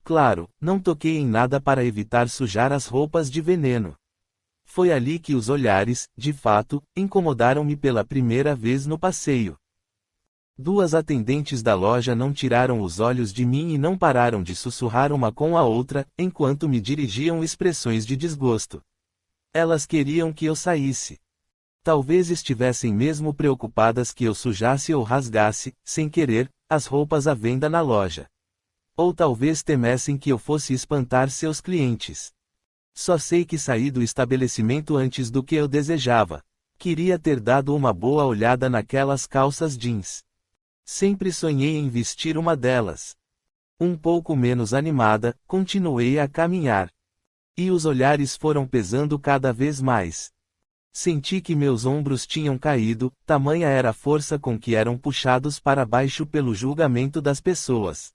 Claro, não toquei em nada para evitar sujar as roupas de veneno. Foi ali que os olhares, de fato, incomodaram-me pela primeira vez no passeio. Duas atendentes da loja não tiraram os olhos de mim e não pararam de sussurrar uma com a outra, enquanto me dirigiam expressões de desgosto. Elas queriam que eu saísse. Talvez estivessem mesmo preocupadas que eu sujasse ou rasgasse, sem querer, as roupas à venda na loja. Ou talvez temessem que eu fosse espantar seus clientes. Só sei que saí do estabelecimento antes do que eu desejava. Queria ter dado uma boa olhada naquelas calças jeans. Sempre sonhei em vestir uma delas. Um pouco menos animada, continuei a caminhar. E os olhares foram pesando cada vez mais. Senti que meus ombros tinham caído, tamanha era a força com que eram puxados para baixo pelo julgamento das pessoas.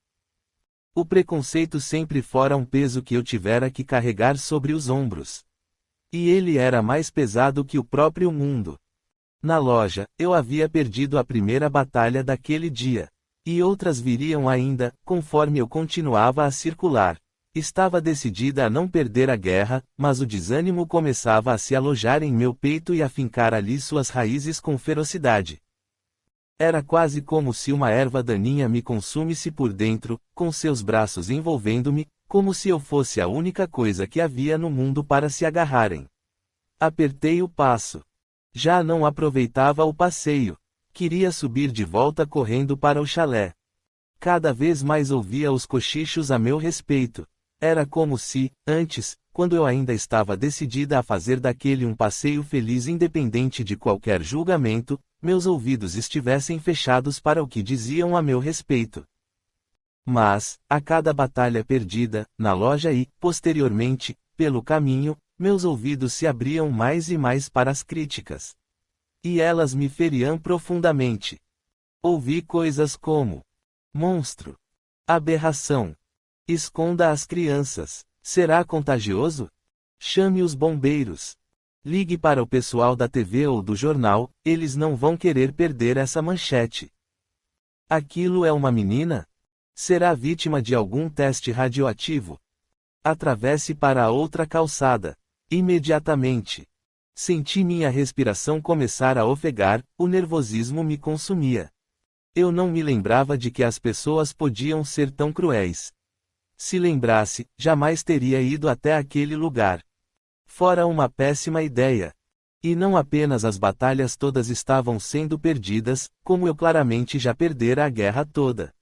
O preconceito sempre fora um peso que eu tivera que carregar sobre os ombros. E ele era mais pesado que o próprio mundo. Na loja, eu havia perdido a primeira batalha daquele dia. E outras viriam ainda, conforme eu continuava a circular. Estava decidida a não perder a guerra, mas o desânimo começava a se alojar em meu peito e a fincar ali suas raízes com ferocidade. Era quase como se uma erva daninha me consumisse por dentro, com seus braços envolvendo-me, como se eu fosse a única coisa que havia no mundo para se agarrarem. Apertei o passo. Já não aproveitava o passeio. Queria subir de volta correndo para o chalé. Cada vez mais ouvia os cochichos a meu respeito. Era como se, antes, quando eu ainda estava decidida a fazer daquele um passeio feliz independente de qualquer julgamento, meus ouvidos estivessem fechados para o que diziam a meu respeito. Mas, a cada batalha perdida, na loja e, posteriormente, pelo caminho, meus ouvidos se abriam mais e mais para as críticas. E elas me feriam profundamente. Ouvi coisas como: monstro, aberração, esconda as crianças, será contagioso? Chame os bombeiros. Ligue para o pessoal da TV ou do jornal, eles não vão querer perder essa manchete. Aquilo é uma menina? Será vítima de algum teste radioativo? Atravesse para a outra calçada. Imediatamente. Senti minha respiração começar a ofegar, o nervosismo me consumia. Eu não me lembrava de que as pessoas podiam ser tão cruéis. Se lembrasse, jamais teria ido até aquele lugar. Fora uma péssima ideia. E não apenas as batalhas todas estavam sendo perdidas, como eu claramente já perdera a guerra toda.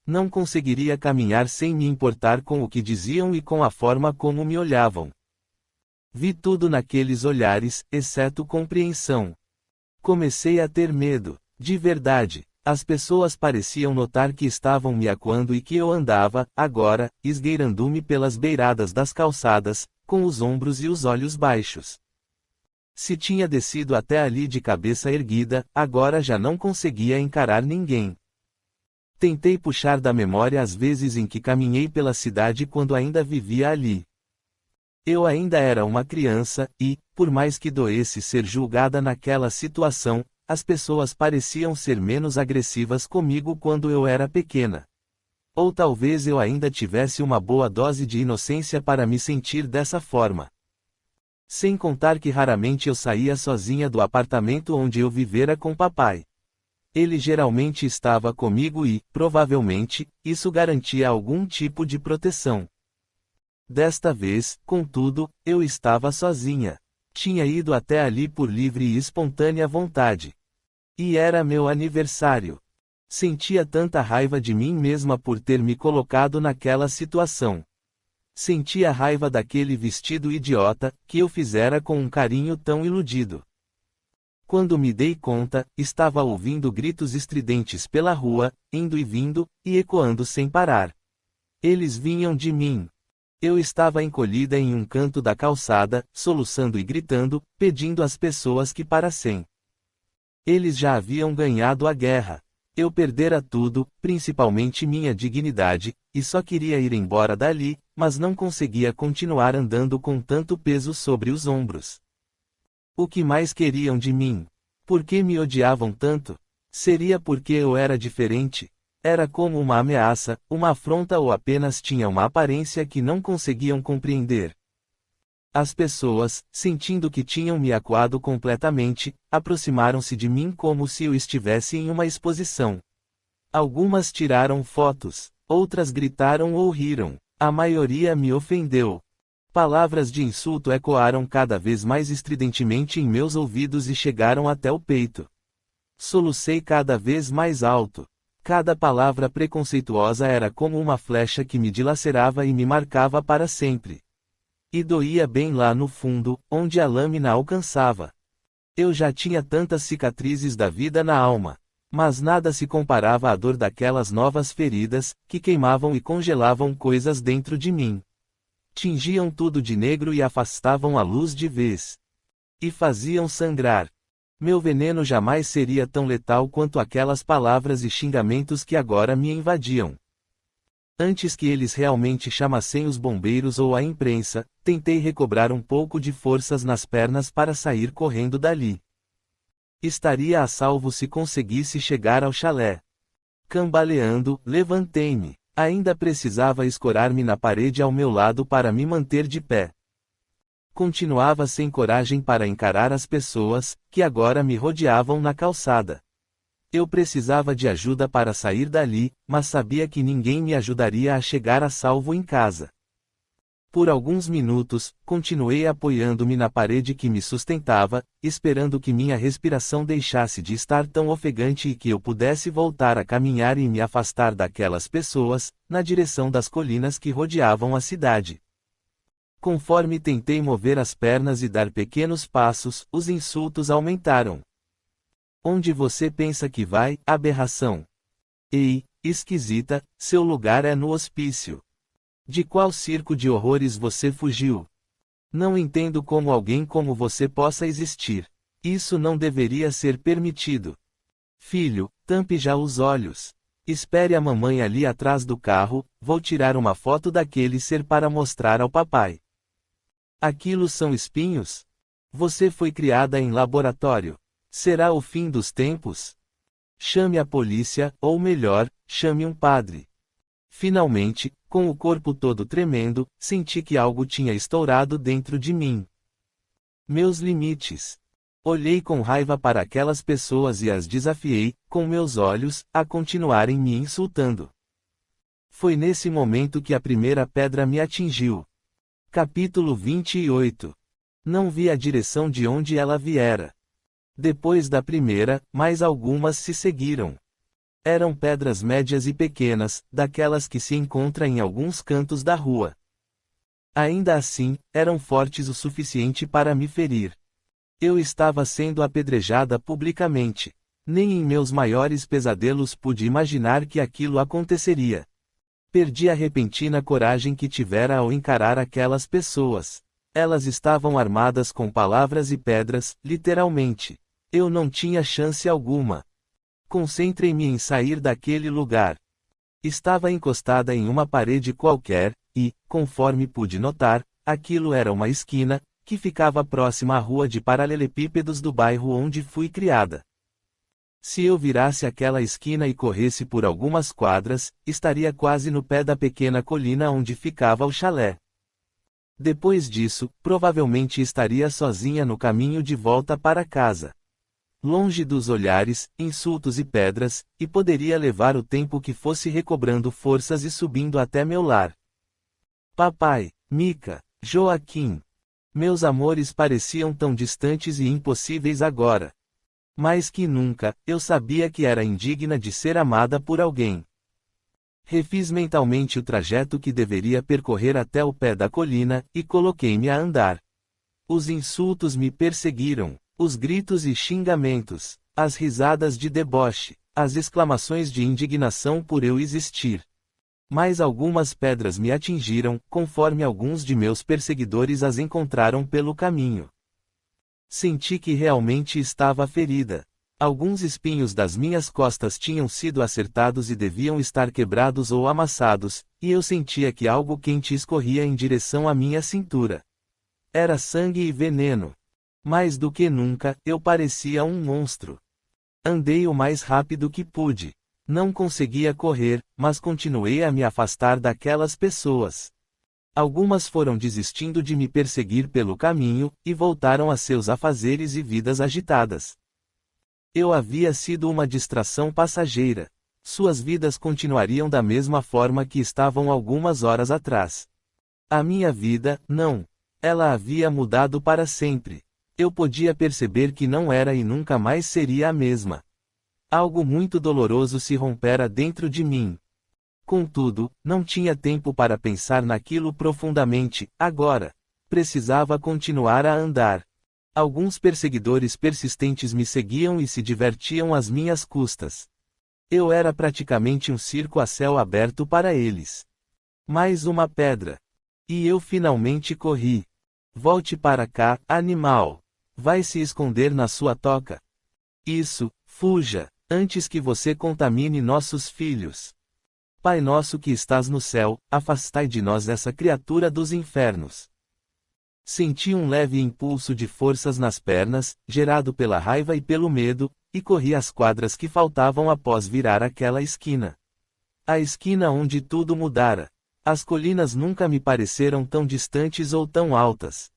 Não conseguiria caminhar sem me importar com o que diziam e com a forma como me olhavam. Vi tudo naqueles olhares, exceto compreensão. Comecei a ter medo, de verdade. As pessoas pareciam notar que estavam me acuando e que eu andava, agora, esgueirando-me pelas beiradas das calçadas, com os ombros e os olhos baixos. Se tinha descido até ali de cabeça erguida, agora já não conseguia encarar ninguém. Tentei puxar da memória as vezes em que caminhei pela cidade quando ainda vivia ali. Eu ainda era uma criança, e, por mais que doesse ser julgada naquela situação, as pessoas pareciam ser menos agressivas comigo quando eu era pequena. Ou talvez eu ainda tivesse uma boa dose de inocência para me sentir dessa forma. Sem contar que raramente eu saía sozinha do apartamento onde eu vivera com papai. Ele geralmente estava comigo e, provavelmente, isso garantia algum tipo de proteção. Desta vez, contudo, eu estava sozinha. Tinha ido até ali por livre e espontânea vontade. E era meu aniversário. Sentia tanta raiva de mim mesma por ter me colocado naquela situação. Sentia raiva daquele vestido idiota, que eu fizera com um carinho tão iludido. Quando me dei conta, estava ouvindo gritos estridentes pela rua, indo e vindo, e ecoando sem parar. Eles vinham de mim. Eu estava encolhida em um canto da calçada, soluçando e gritando, pedindo às pessoas que parassem. Eles já haviam ganhado a guerra. Eu perdera tudo, principalmente minha dignidade, e só queria ir embora dali, mas não conseguia continuar andando com tanto peso sobre os ombros. O que mais queriam de mim? Por que me odiavam tanto? Seria porque eu era diferente? Era como uma ameaça, uma afronta ou apenas tinha uma aparência que não conseguiam compreender? As pessoas, sentindo que tinham me acuado completamente, aproximaram-se de mim como se eu estivesse em uma exposição. Algumas tiraram fotos, outras gritaram ou riram, a maioria me ofendeu. Palavras de insulto ecoaram cada vez mais estridentemente em meus ouvidos e chegaram até o peito. Solucei cada vez mais alto. Cada palavra preconceituosa era como uma flecha que me dilacerava e me marcava para sempre. E doía bem lá no fundo, onde a lâmina alcançava. Eu já tinha tantas cicatrizes da vida na alma. Mas nada se comparava à dor daquelas novas feridas, que queimavam e congelavam coisas dentro de mim. Tingiam tudo de negro e afastavam a luz de vez. E faziam sangrar. Meu veneno jamais seria tão letal quanto aquelas palavras e xingamentos que agora me invadiam. Antes que eles realmente chamassem os bombeiros ou a imprensa, tentei recobrar um pouco de forças nas pernas para sair correndo dali. Estaria a salvo se conseguisse chegar ao chalé. Cambaleando, levantei-me. Ainda precisava escorar-me na parede ao meu lado para me manter de pé. Continuava sem coragem para encarar as pessoas, que agora me rodeavam na calçada. Eu precisava de ajuda para sair dali, mas sabia que ninguém me ajudaria a chegar a salvo em casa. Por alguns minutos, continuei apoiando-me na parede que me sustentava, esperando que minha respiração deixasse de estar tão ofegante e que eu pudesse voltar a caminhar e me afastar daquelas pessoas, na direção das colinas que rodeavam a cidade. Conforme tentei mover as pernas e dar pequenos passos, os insultos aumentaram. Onde você pensa que vai, aberração? Ei, esquisita, seu lugar é no hospício. De qual circo de horrores você fugiu? Não entendo como alguém como você possa existir. Isso não deveria ser permitido. Filho, tampe já os olhos. Espere a mamãe ali atrás do carro, vou tirar uma foto daquele ser para mostrar ao papai. Aquilo são espinhos? Você foi criada em laboratório. Será o fim dos tempos? Chame a polícia, ou melhor, chame um padre. Finalmente, com o corpo todo tremendo, senti que algo tinha estourado dentro de mim. Meus limites. Olhei com raiva para aquelas pessoas e as desafiei, com meus olhos, a continuarem me insultando. Foi nesse momento que a primeira pedra me atingiu. Capítulo 28. Não vi a direção de onde ela viera. Depois da primeira, mais algumas se seguiram. Eram pedras médias e pequenas, daquelas que se encontram em alguns cantos da rua. Ainda assim, eram fortes o suficiente para me ferir. Eu estava sendo apedrejada publicamente. Nem em meus maiores pesadelos pude imaginar que aquilo aconteceria. Perdi a repentina coragem que tivera ao encarar aquelas pessoas. Elas estavam armadas com palavras e pedras, literalmente. Eu não tinha chance alguma. Concentrei-me em sair daquele lugar. Estava encostada em uma parede qualquer, e, conforme pude notar, aquilo era uma esquina, que ficava próxima à rua de paralelepípedos do bairro onde fui criada. Se eu virasse aquela esquina e corresse por algumas quadras, estaria quase no pé da pequena colina onde ficava o chalé. Depois disso, provavelmente estaria sozinha no caminho de volta para casa. Longe dos olhares, insultos e pedras, e poderia levar o tempo que fosse recobrando forças e subindo até meu lar. Papai, Mika, Joaquim. Meus amores pareciam tão distantes e impossíveis agora. Mais que nunca, eu sabia que era indigna de ser amada por alguém. Refiz mentalmente o trajeto que deveria percorrer até o pé da colina, e coloquei-me a andar. Os insultos me perseguiram. Os gritos e xingamentos, as risadas de deboche, as exclamações de indignação por eu existir. Mais algumas pedras me atingiram, conforme alguns de meus perseguidores as encontraram pelo caminho. Senti que realmente estava ferida. Alguns espinhos das minhas costas tinham sido acertados e deviam estar quebrados ou amassados, e eu sentia que algo quente escorria em direção à minha cintura. Era sangue e veneno. Mais do que nunca, eu parecia um monstro. Andei o mais rápido que pude. Não conseguia correr, mas continuei a me afastar daquelas pessoas. Algumas foram desistindo de me perseguir pelo caminho, e voltaram a seus afazeres e vidas agitadas. Eu havia sido uma distração passageira. Suas vidas continuariam da mesma forma que estavam algumas horas atrás. A minha vida, não. Ela havia mudado para sempre. Eu podia perceber que não era e nunca mais seria a mesma. Algo muito doloroso se rompera dentro de mim. Contudo, não tinha tempo para pensar naquilo profundamente, agora. Precisava continuar a andar. Alguns perseguidores persistentes me seguiam e se divertiam às minhas custas. Eu era praticamente um circo a céu aberto para eles. Mais uma pedra. E eu finalmente corri. Volte para cá, animal. Vai se esconder na sua toca. Isso, fuja, antes que você contamine nossos filhos. Pai nosso que estás no céu, afastai de nós essa criatura dos infernos. Senti um leve impulso de forças nas pernas, gerado pela raiva e pelo medo, e corri as quadras que faltavam após virar aquela esquina. A esquina onde tudo mudara. As colinas nunca me pareceram tão distantes ou tão altas.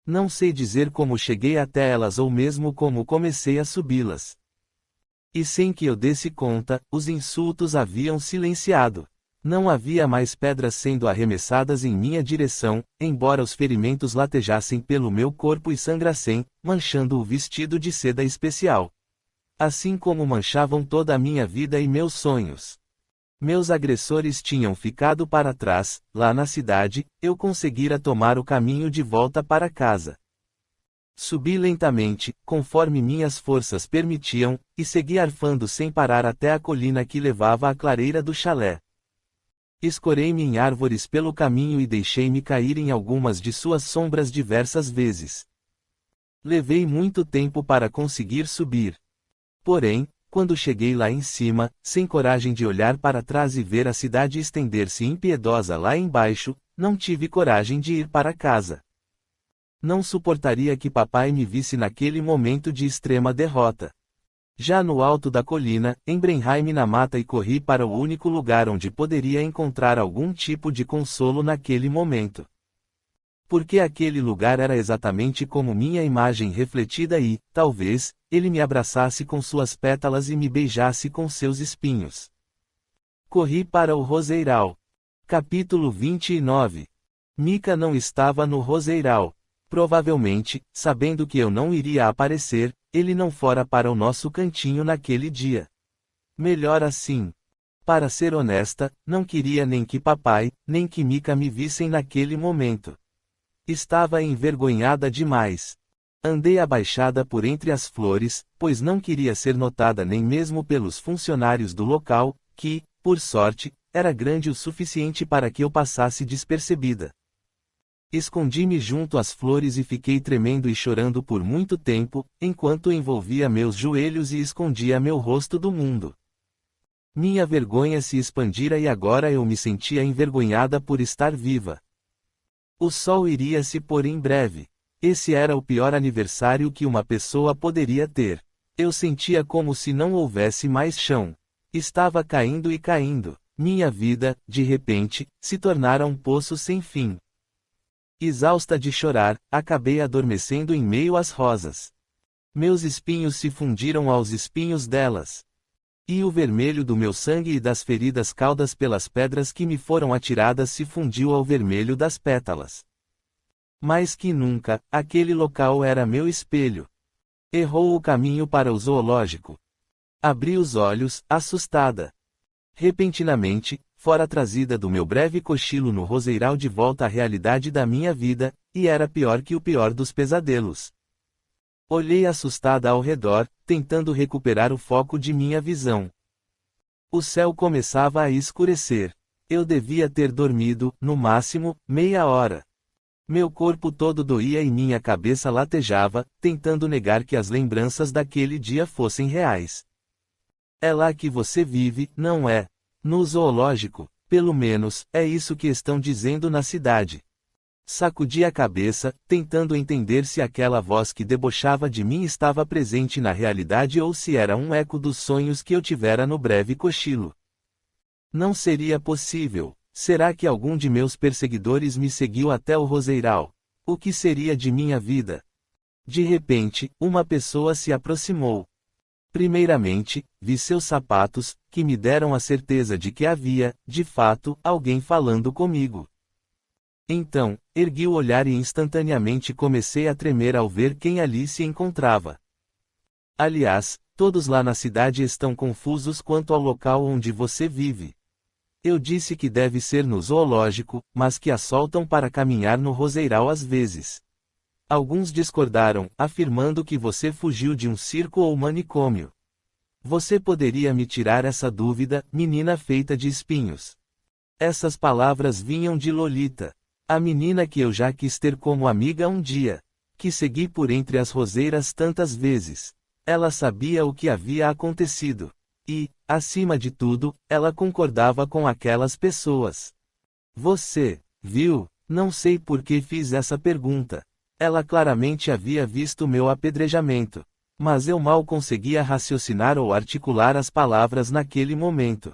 Não sei dizer como cheguei até elas ou mesmo como comecei a subi-las. E sem que eu desse conta, os insultos haviam silenciado. Não havia mais pedras sendo arremessadas em minha direção, embora os ferimentos latejassem pelo meu corpo e sangrassem, manchando o vestido de seda especial. Assim como manchavam toda a minha vida e meus sonhos. Meus agressores tinham ficado para trás, lá na cidade, eu conseguira tomar o caminho de volta para casa. Subi lentamente, conforme minhas forças permitiam, e segui arfando sem parar até a colina que levava à clareira do chalé. Escorei-me em árvores pelo caminho e deixei-me cair em algumas de suas sombras diversas vezes. Levei muito tempo para conseguir subir. Porém, quando cheguei lá em cima, sem coragem de olhar para trás e ver a cidade estender-se impiedosa lá embaixo, não tive coragem de ir para casa. Não suportaria que papai me visse naquele momento de extrema derrota. Já no alto da colina, embrenhai-me na mata e corri para o único lugar onde poderia encontrar algum tipo de consolo naquele momento. Porque aquele lugar era exatamente como minha imagem refletida e, talvez, ele me abraçasse com suas pétalas e me beijasse com seus espinhos. Corri para o roseiral. Capítulo 29. Mica não estava no roseiral. Provavelmente, sabendo que eu não iria aparecer, ele não fora para o nosso cantinho naquele dia. Melhor assim. Para ser honesta, não queria nem que papai, nem que Mica me vissem naquele momento. Estava envergonhada demais. Andei abaixada por entre as flores, pois não queria ser notada nem mesmo pelos funcionários do local, que, por sorte, era grande o suficiente para que eu passasse despercebida. Escondi-me junto às flores e fiquei tremendo e chorando por muito tempo, enquanto envolvia meus joelhos e escondia meu rosto do mundo. Minha vergonha se expandira e agora eu me sentia envergonhada por estar viva. O sol iria se pôr em breve. Esse era o pior aniversário que uma pessoa poderia ter. Eu sentia como se não houvesse mais chão. Estava caindo e caindo. Minha vida, de repente, se tornara um poço sem fim. Exausta de chorar, acabei adormecendo em meio às rosas. Meus espinhos se fundiram aos espinhos delas. E o vermelho do meu sangue e das feridas caudas pelas pedras que me foram atiradas se fundiu ao vermelho das pétalas. Mais que nunca, aquele local era meu espelho. Errou o caminho para o zoológico. Abri os olhos, assustada. Repentinamente, fora trazida do meu breve cochilo no roseiral de volta à realidade da minha vida, e era pior que o pior dos pesadelos. Olhei assustada ao redor, tentando recuperar o foco de minha visão. O céu começava a escurecer. Eu devia ter dormido, no máximo, meia hora. Meu corpo todo doía e minha cabeça latejava, tentando negar que as lembranças daquele dia fossem reais. É lá que você vive, não é? No zoológico, pelo menos, é isso que estão dizendo na cidade. Sacudi a cabeça, tentando entender se aquela voz que debochava de mim estava presente na realidade ou se era um eco dos sonhos que eu tivera no breve cochilo. Não seria possível. Será que algum de meus perseguidores me seguiu até o roseiral? O que seria de minha vida? De repente, uma pessoa se aproximou. Primeiramente, vi seus sapatos, que me deram a certeza de que havia, de fato, alguém falando comigo. Então, ergui o olhar e instantaneamente comecei a tremer ao ver quem ali se encontrava. Aliás, todos lá na cidade estão confusos quanto ao local onde você vive. Eu disse que deve ser no zoológico, mas que a soltam para caminhar no roseiral às vezes. Alguns discordaram, afirmando que você fugiu de um circo ou manicômio. Você poderia me tirar essa dúvida, menina feita de espinhos? Essas palavras vinham de Lolita, a menina que eu já quis ter como amiga um dia. que segui por entre as roseiras tantas vezes. Ela sabia o que havia acontecido. E, acima de tudo, ela concordava com aquelas pessoas. Você, viu? Não sei por que fiz essa pergunta. Ela claramente havia visto meu apedrejamento. Mas eu mal conseguia raciocinar ou articular as palavras naquele momento.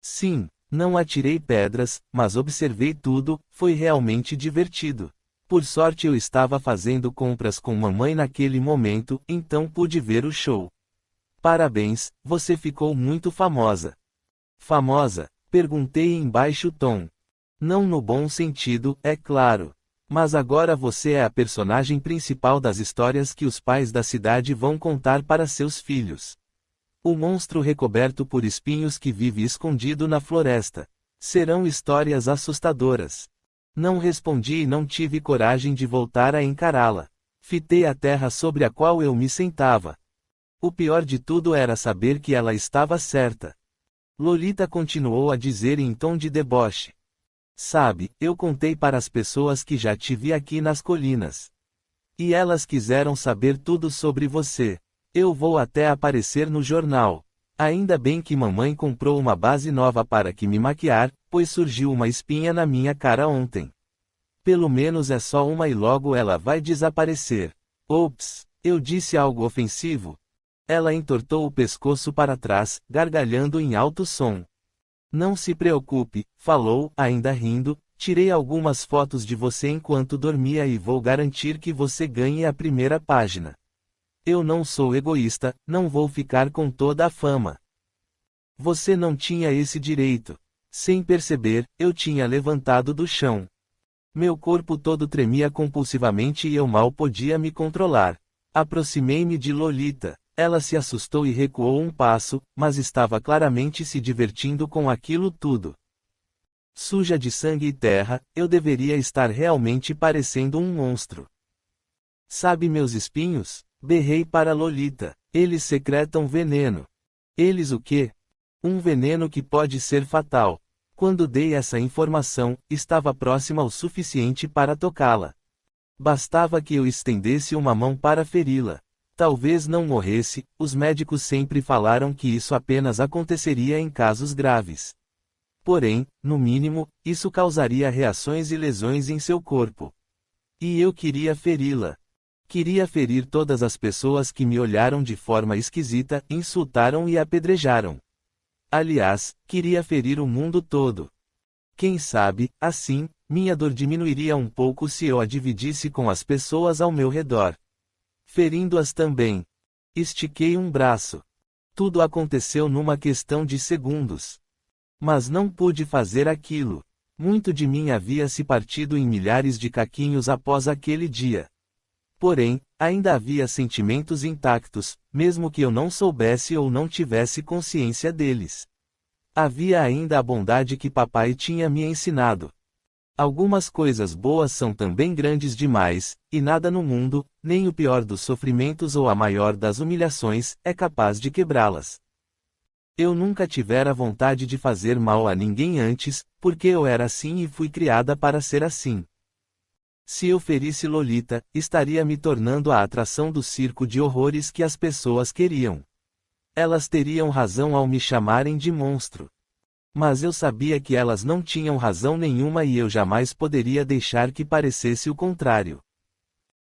Sim, não atirei pedras, mas observei tudo, foi realmente divertido. Por sorte eu estava fazendo compras com mamãe naquele momento, então pude ver o show. Parabéns, você ficou muito famosa. Famosa? Perguntei em baixo tom. Não no bom sentido, é claro. Mas agora você é a personagem principal das histórias que os pais da cidade vão contar para seus filhos. O monstro recoberto por espinhos que vive escondido na floresta. Serão histórias assustadoras. Não respondi e não tive coragem de voltar a encará-la. Fitei a terra sobre a qual eu me sentava. O pior de tudo era saber que ela estava certa. Lolita continuou a dizer em tom de deboche. Sabe, eu contei para as pessoas que já te vi aqui nas colinas. E elas quiseram saber tudo sobre você. Eu vou até aparecer no jornal. Ainda bem que mamãe comprou uma base nova para que me maquiar, pois surgiu uma espinha na minha cara ontem. Pelo menos é só uma e logo ela vai desaparecer. Ops, eu disse algo ofensivo? Ela entortou o pescoço para trás, gargalhando em alto som. Não se preocupe, falou, ainda rindo, tirei algumas fotos de você enquanto dormia e vou garantir que você ganhe a primeira página. Eu não sou egoísta, não vou ficar com toda a fama. Você não tinha esse direito. Sem perceber, eu tinha levantado do chão. Meu corpo todo tremia compulsivamente e eu mal podia me controlar. Aproximei-me de Lolita. Ela se assustou e recuou um passo, mas estava claramente se divertindo com aquilo tudo. Suja de sangue e terra, eu deveria estar realmente parecendo um monstro. Sabe meus espinhos? Berrei para Lolita. Eles secretam veneno. Eles o quê? Um veneno que pode ser fatal. Quando dei essa informação, estava próxima o suficiente para tocá-la. Bastava que eu estendesse uma mão para feri-la. Talvez não morresse, os médicos sempre falaram que isso apenas aconteceria em casos graves. Porém, no mínimo, isso causaria reações e lesões em seu corpo. E eu queria feri-la. Queria ferir todas as pessoas que me olharam de forma esquisita, insultaram e apedrejaram. Aliás, queria ferir o mundo todo. Quem sabe, assim, minha dor diminuiria um pouco se eu a dividisse com as pessoas ao meu redor. Ferindo-as também. Estiquei um braço. Tudo aconteceu numa questão de segundos. Mas não pude fazer aquilo. Muito de mim havia se partido em milhares de caquinhos após aquele dia. Porém, ainda havia sentimentos intactos, mesmo que eu não soubesse ou não tivesse consciência deles. Havia ainda a bondade que papai tinha me ensinado. Algumas coisas boas são também grandes demais, e nada no mundo, nem o pior dos sofrimentos ou a maior das humilhações, é capaz de quebrá-las. Eu nunca tivera vontade de fazer mal a ninguém antes, porque eu era assim e fui criada para ser assim. Se eu ferisse Lolita, estaria me tornando a atração do circo de horrores que as pessoas queriam. Elas teriam razão ao me chamarem de monstro. Mas eu sabia que elas não tinham razão nenhuma e eu jamais poderia deixar que parecesse o contrário.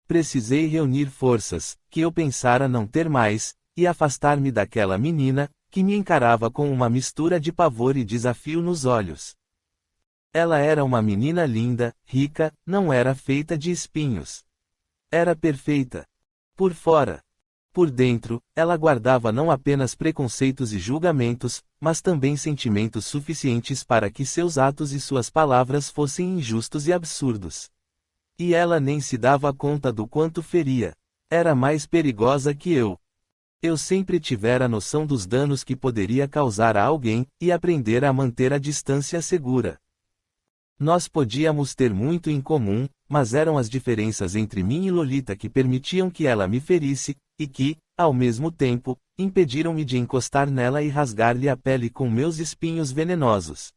Precisei reunir forças, que eu pensara não ter mais, e afastar-me daquela menina, que me encarava com uma mistura de pavor e desafio nos olhos. Ela era uma menina linda, rica, não era feita de espinhos. Era perfeita. Por fora. Por dentro, ela guardava não apenas preconceitos e julgamentos, mas também sentimentos suficientes para que seus atos e suas palavras fossem injustos e absurdos. E ela nem se dava conta do quanto feria. Era mais perigosa que eu. Eu sempre tivera noção dos danos que poderia causar a alguém, e aprender a manter a distância segura. Nós podíamos ter muito em comum, mas eram as diferenças entre mim e Lolita que permitiam que ela me ferisse, e que, ao mesmo tempo, impediram-me de encostar nela e rasgar-lhe a pele com meus espinhos venenosos.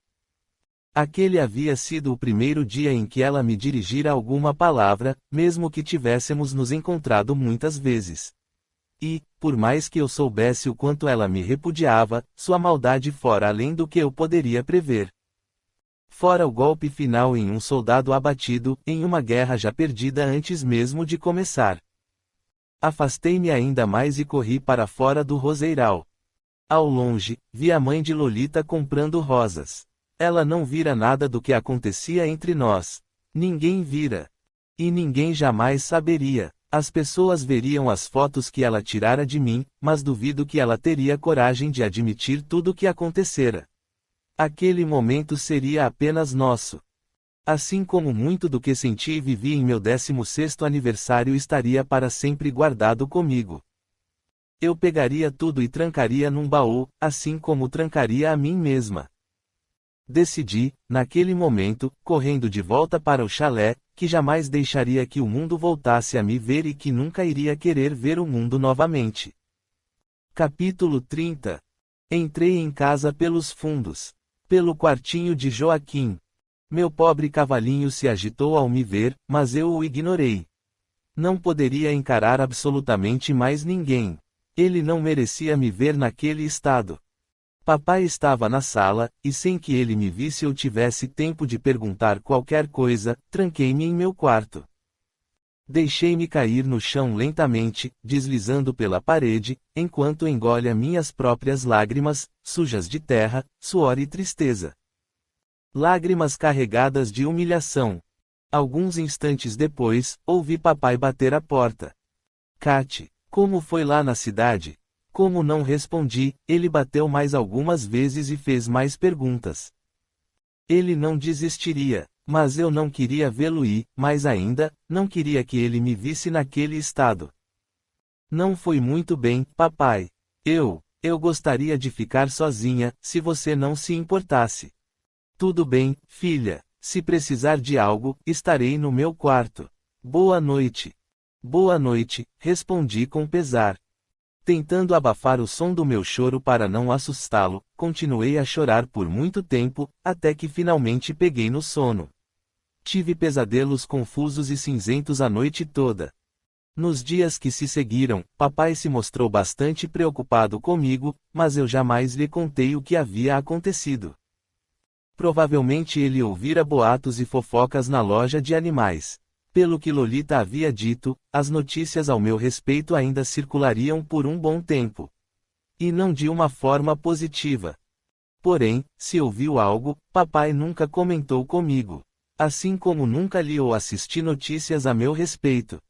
Aquele havia sido o primeiro dia em que ela me dirigira alguma palavra, mesmo que tivéssemos nos encontrado muitas vezes. E, por mais que eu soubesse o quanto ela me repudiava, sua maldade fora além do que eu poderia prever. Fora o golpe final em um soldado abatido, em uma guerra já perdida antes mesmo de começar. Afastei-me ainda mais e corri para fora do roseiral. Ao longe, vi a mãe de Lolita comprando rosas. Ela não vira nada do que acontecia entre nós. Ninguém vira. E ninguém jamais saberia. As pessoas veriam as fotos que ela tirara de mim, mas duvido que ela teria coragem de admitir tudo o que acontecera. Aquele momento seria apenas nosso. Assim como muito do que senti e vivi em meu 16º aniversário estaria para sempre guardado comigo. Eu pegaria tudo e trancaria num baú, assim como trancaria a mim mesma. Decidi, naquele momento, correndo de volta para o chalé, que jamais deixaria que o mundo voltasse a me ver e que nunca iria querer ver o mundo novamente. Capítulo 30. Entrei em casa pelos fundos. Pelo quartinho de Joaquim. Meu pobre cavalinho se agitou ao me ver, mas eu o ignorei. Não poderia encarar absolutamente mais ninguém. Ele não merecia me ver naquele estado. Papai estava na sala, e sem que ele me visse ou tivesse tempo de perguntar qualquer coisa, tranquei-me em meu quarto. Deixei-me cair no chão lentamente, deslizando pela parede, enquanto engolha minhas próprias lágrimas, sujas de terra, suor e tristeza. Lágrimas carregadas de humilhação. Alguns instantes depois, ouvi papai bater a porta. Kate, como foi lá na cidade? Como não respondi, ele bateu mais algumas vezes e fez mais perguntas. Ele não desistiria, mas eu não queria vê-lo ir, mais ainda, não queria que ele me visse naquele estado. Não foi muito bem, papai. Eu gostaria de ficar sozinha, se você não se importasse. Tudo bem, filha, se precisar de algo, estarei no meu quarto. Boa noite. Boa noite, respondi com pesar. Tentando abafar o som do meu choro para não assustá-lo, continuei a chorar por muito tempo, até que finalmente peguei no sono. Tive pesadelos confusos e cinzentos a noite toda. Nos dias que se seguiram, papai se mostrou bastante preocupado comigo, mas eu jamais lhe contei o que havia acontecido. Provavelmente ele ouvira boatos e fofocas na loja de animais. Pelo que Lolita havia dito, as notícias ao meu respeito ainda circulariam por um bom tempo. E não de uma forma positiva. Porém, se ouviu algo, papai nunca comentou comigo. Assim como nunca li ou assisti notícias a meu respeito.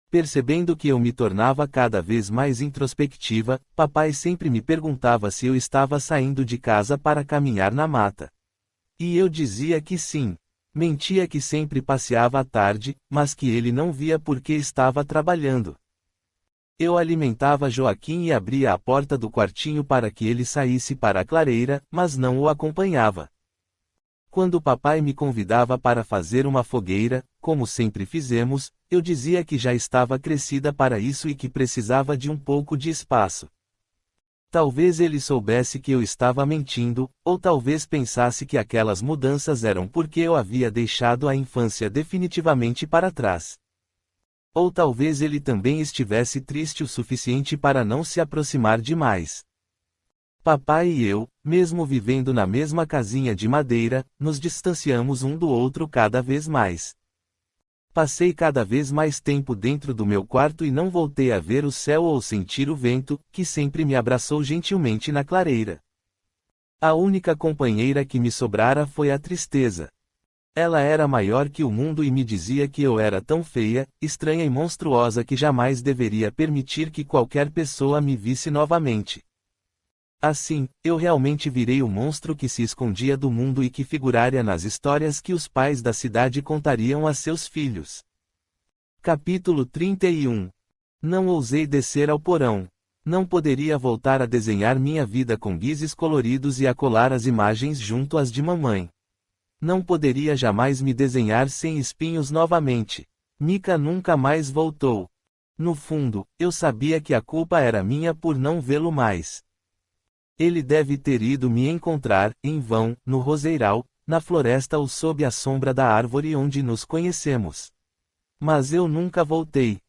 Percebendo que eu me tornava cada vez mais introspectiva, papai sempre me perguntava se eu estava saindo de casa para caminhar na mata. E eu dizia que sim. Mentia que sempre passeava à tarde, mas que ele não via porque estava trabalhando. Eu alimentava Joaquim e abria a porta do quartinho para que ele saísse para a clareira, mas não o acompanhava. Quando papai me convidava para fazer uma fogueira, como sempre fizemos, eu dizia que já estava crescida para isso e que precisava de um pouco de espaço. Talvez ele soubesse que eu estava mentindo, ou talvez pensasse que aquelas mudanças eram porque eu havia deixado a infância definitivamente para trás. Ou talvez ele também estivesse triste o suficiente para não se aproximar demais. Papai e eu, mesmo vivendo na mesma casinha de madeira, nos distanciamos um do outro cada vez mais. Passei cada vez mais tempo dentro do meu quarto e não voltei a ver o céu ou sentir o vento, que sempre me abraçou gentilmente na clareira. A única companheira que me sobrara foi a tristeza. Ela era maior que o mundo e me dizia que eu era tão feia, estranha e monstruosa que jamais deveria permitir que qualquer pessoa me visse novamente. Assim, eu realmente virei o monstro que se escondia do mundo e que figuraria nas histórias que os pais da cidade contariam a seus filhos. Capítulo 31. Não ousei descer ao porão. Não poderia voltar a desenhar minha vida com guizes coloridos e a colar as imagens junto às de mamãe. Não poderia jamais me desenhar sem espinhos novamente. Mika nunca mais voltou. No fundo, eu sabia que a culpa era minha por não vê-lo mais. Ele deve ter ido me encontrar, em vão, no roseiral, na floresta ou sob a sombra da árvore onde nos conhecemos. Mas eu nunca voltei.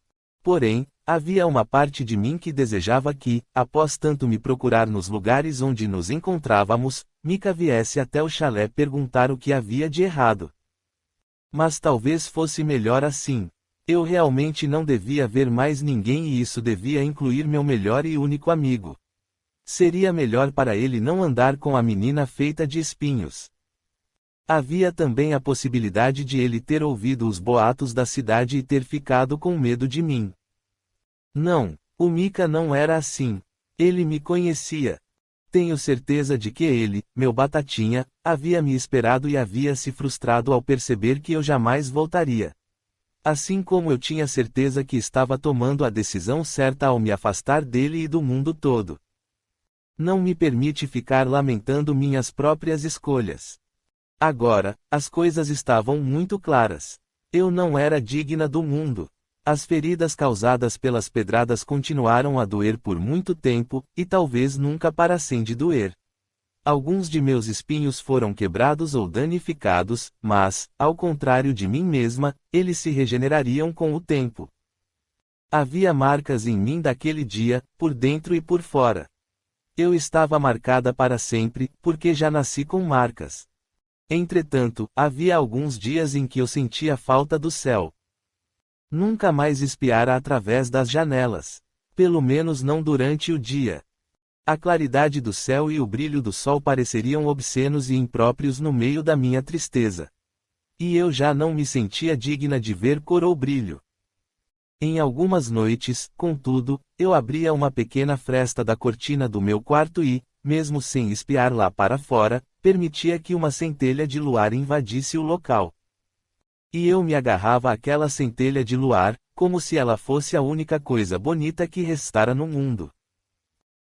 Porém, havia uma parte de mim que desejava que, após tanto me procurar nos lugares onde nos encontrávamos, Mika viesse até o chalé perguntar o que havia de errado. Mas talvez fosse melhor assim. Eu realmente não devia ver mais ninguém e isso devia incluir meu melhor e único amigo. Seria melhor para ele não andar com a menina feita de espinhos. Havia também a possibilidade de ele ter ouvido os boatos da cidade e ter ficado com medo de mim. Não, o Mika não era assim. Ele me conhecia. Tenho certeza de que ele, meu batatinha, havia me esperado e havia se frustrado ao perceber que eu jamais voltaria. Assim como eu tinha certeza que estava tomando a decisão certa ao me afastar dele e do mundo todo. Não me permite ficar lamentando minhas próprias escolhas. Agora, as coisas estavam muito claras. Eu não era digna do mundo. As feridas causadas pelas pedradas continuaram a doer por muito tempo, e talvez nunca parassem de doer. Alguns de meus espinhos foram quebrados ou danificados, mas, ao contrário de mim mesma, eles se regenerariam com o tempo. Havia marcas em mim daquele dia, por dentro e por fora. Eu estava marcada para sempre, porque já nasci com marcas. Entretanto, havia alguns dias em que eu sentia falta do céu. Nunca mais espiara através das janelas. Pelo menos não durante o dia. A claridade do céu e o brilho do sol pareceriam obscenos e impróprios no meio da minha tristeza. E eu já não me sentia digna de ver cor ou brilho. Em algumas noites, contudo, eu abria uma pequena fresta da cortina do meu quarto e, mesmo sem espiar lá para fora, permitia que uma centelha de luar invadisse o local. E eu me agarrava àquela centelha de luar, como se ela fosse a única coisa bonita que restara no mundo.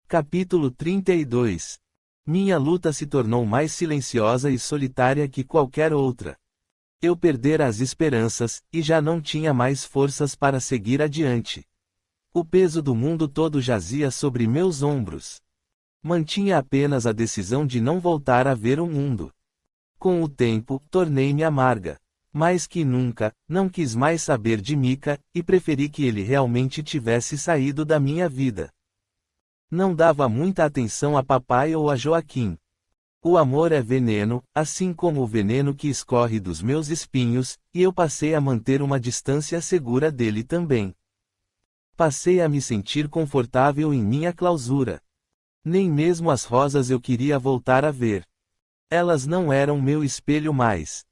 Capítulo 32. Minha luta se tornou mais silenciosa e solitária que qualquer outra. Eu perdera as esperanças, e já não tinha mais forças para seguir adiante. O peso do mundo todo jazia sobre meus ombros. Mantinha apenas a decisão de não voltar a ver o mundo. Com o tempo, tornei-me amarga. Mais que nunca, não quis mais saber de Mika, e preferi que ele realmente tivesse saído da minha vida. Não dava muita atenção a papai ou a Joaquim. O amor é veneno, assim como o veneno que escorre dos meus espinhos, e eu passei a manter uma distância segura dele também. Passei a me sentir confortável em minha clausura. Nem mesmo as rosas eu queria voltar a ver. Elas não eram meu espelho mais.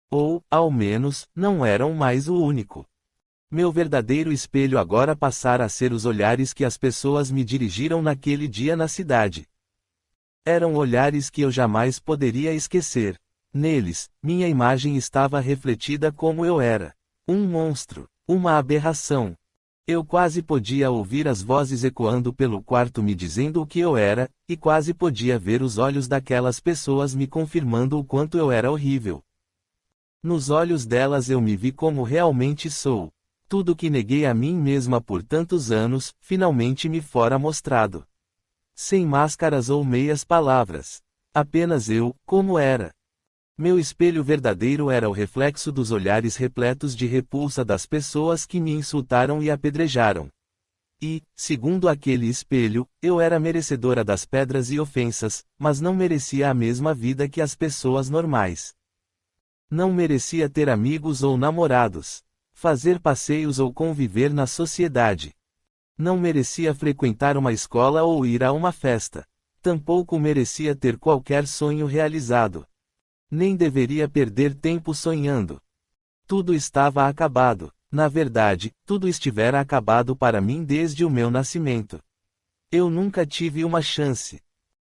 Ou, ao menos, não eram mais o único. Meu verdadeiro espelho agora passara a ser os olhares que as pessoas me dirigiram naquele dia na cidade. Eram olhares que eu jamais poderia esquecer. Neles, minha imagem estava refletida como eu era. Um monstro, uma aberração. Eu quase podia ouvir as vozes ecoando pelo quarto me dizendo o que eu era, e quase podia ver os olhos daquelas pessoas me confirmando o quanto eu era horrível. Nos olhos delas eu me vi como realmente sou. Tudo que neguei a mim mesma por tantos anos, finalmente me fora mostrado. Sem máscaras ou meias palavras. Apenas eu, como era. Meu espelho verdadeiro era o reflexo dos olhares repletos de repulsa das pessoas que me insultaram e apedrejaram. E, segundo aquele espelho, eu era merecedora das pedras e ofensas, mas não merecia a mesma vida que as pessoas normais. Não merecia ter amigos ou namorados, fazer passeios ou conviver na sociedade. Não merecia frequentar uma escola ou ir a uma festa. Tampouco merecia ter qualquer sonho realizado. Nem deveria perder tempo sonhando. Tudo estava acabado. Na verdade, tudo estivera acabado para mim desde o meu nascimento. Eu nunca tive uma chance.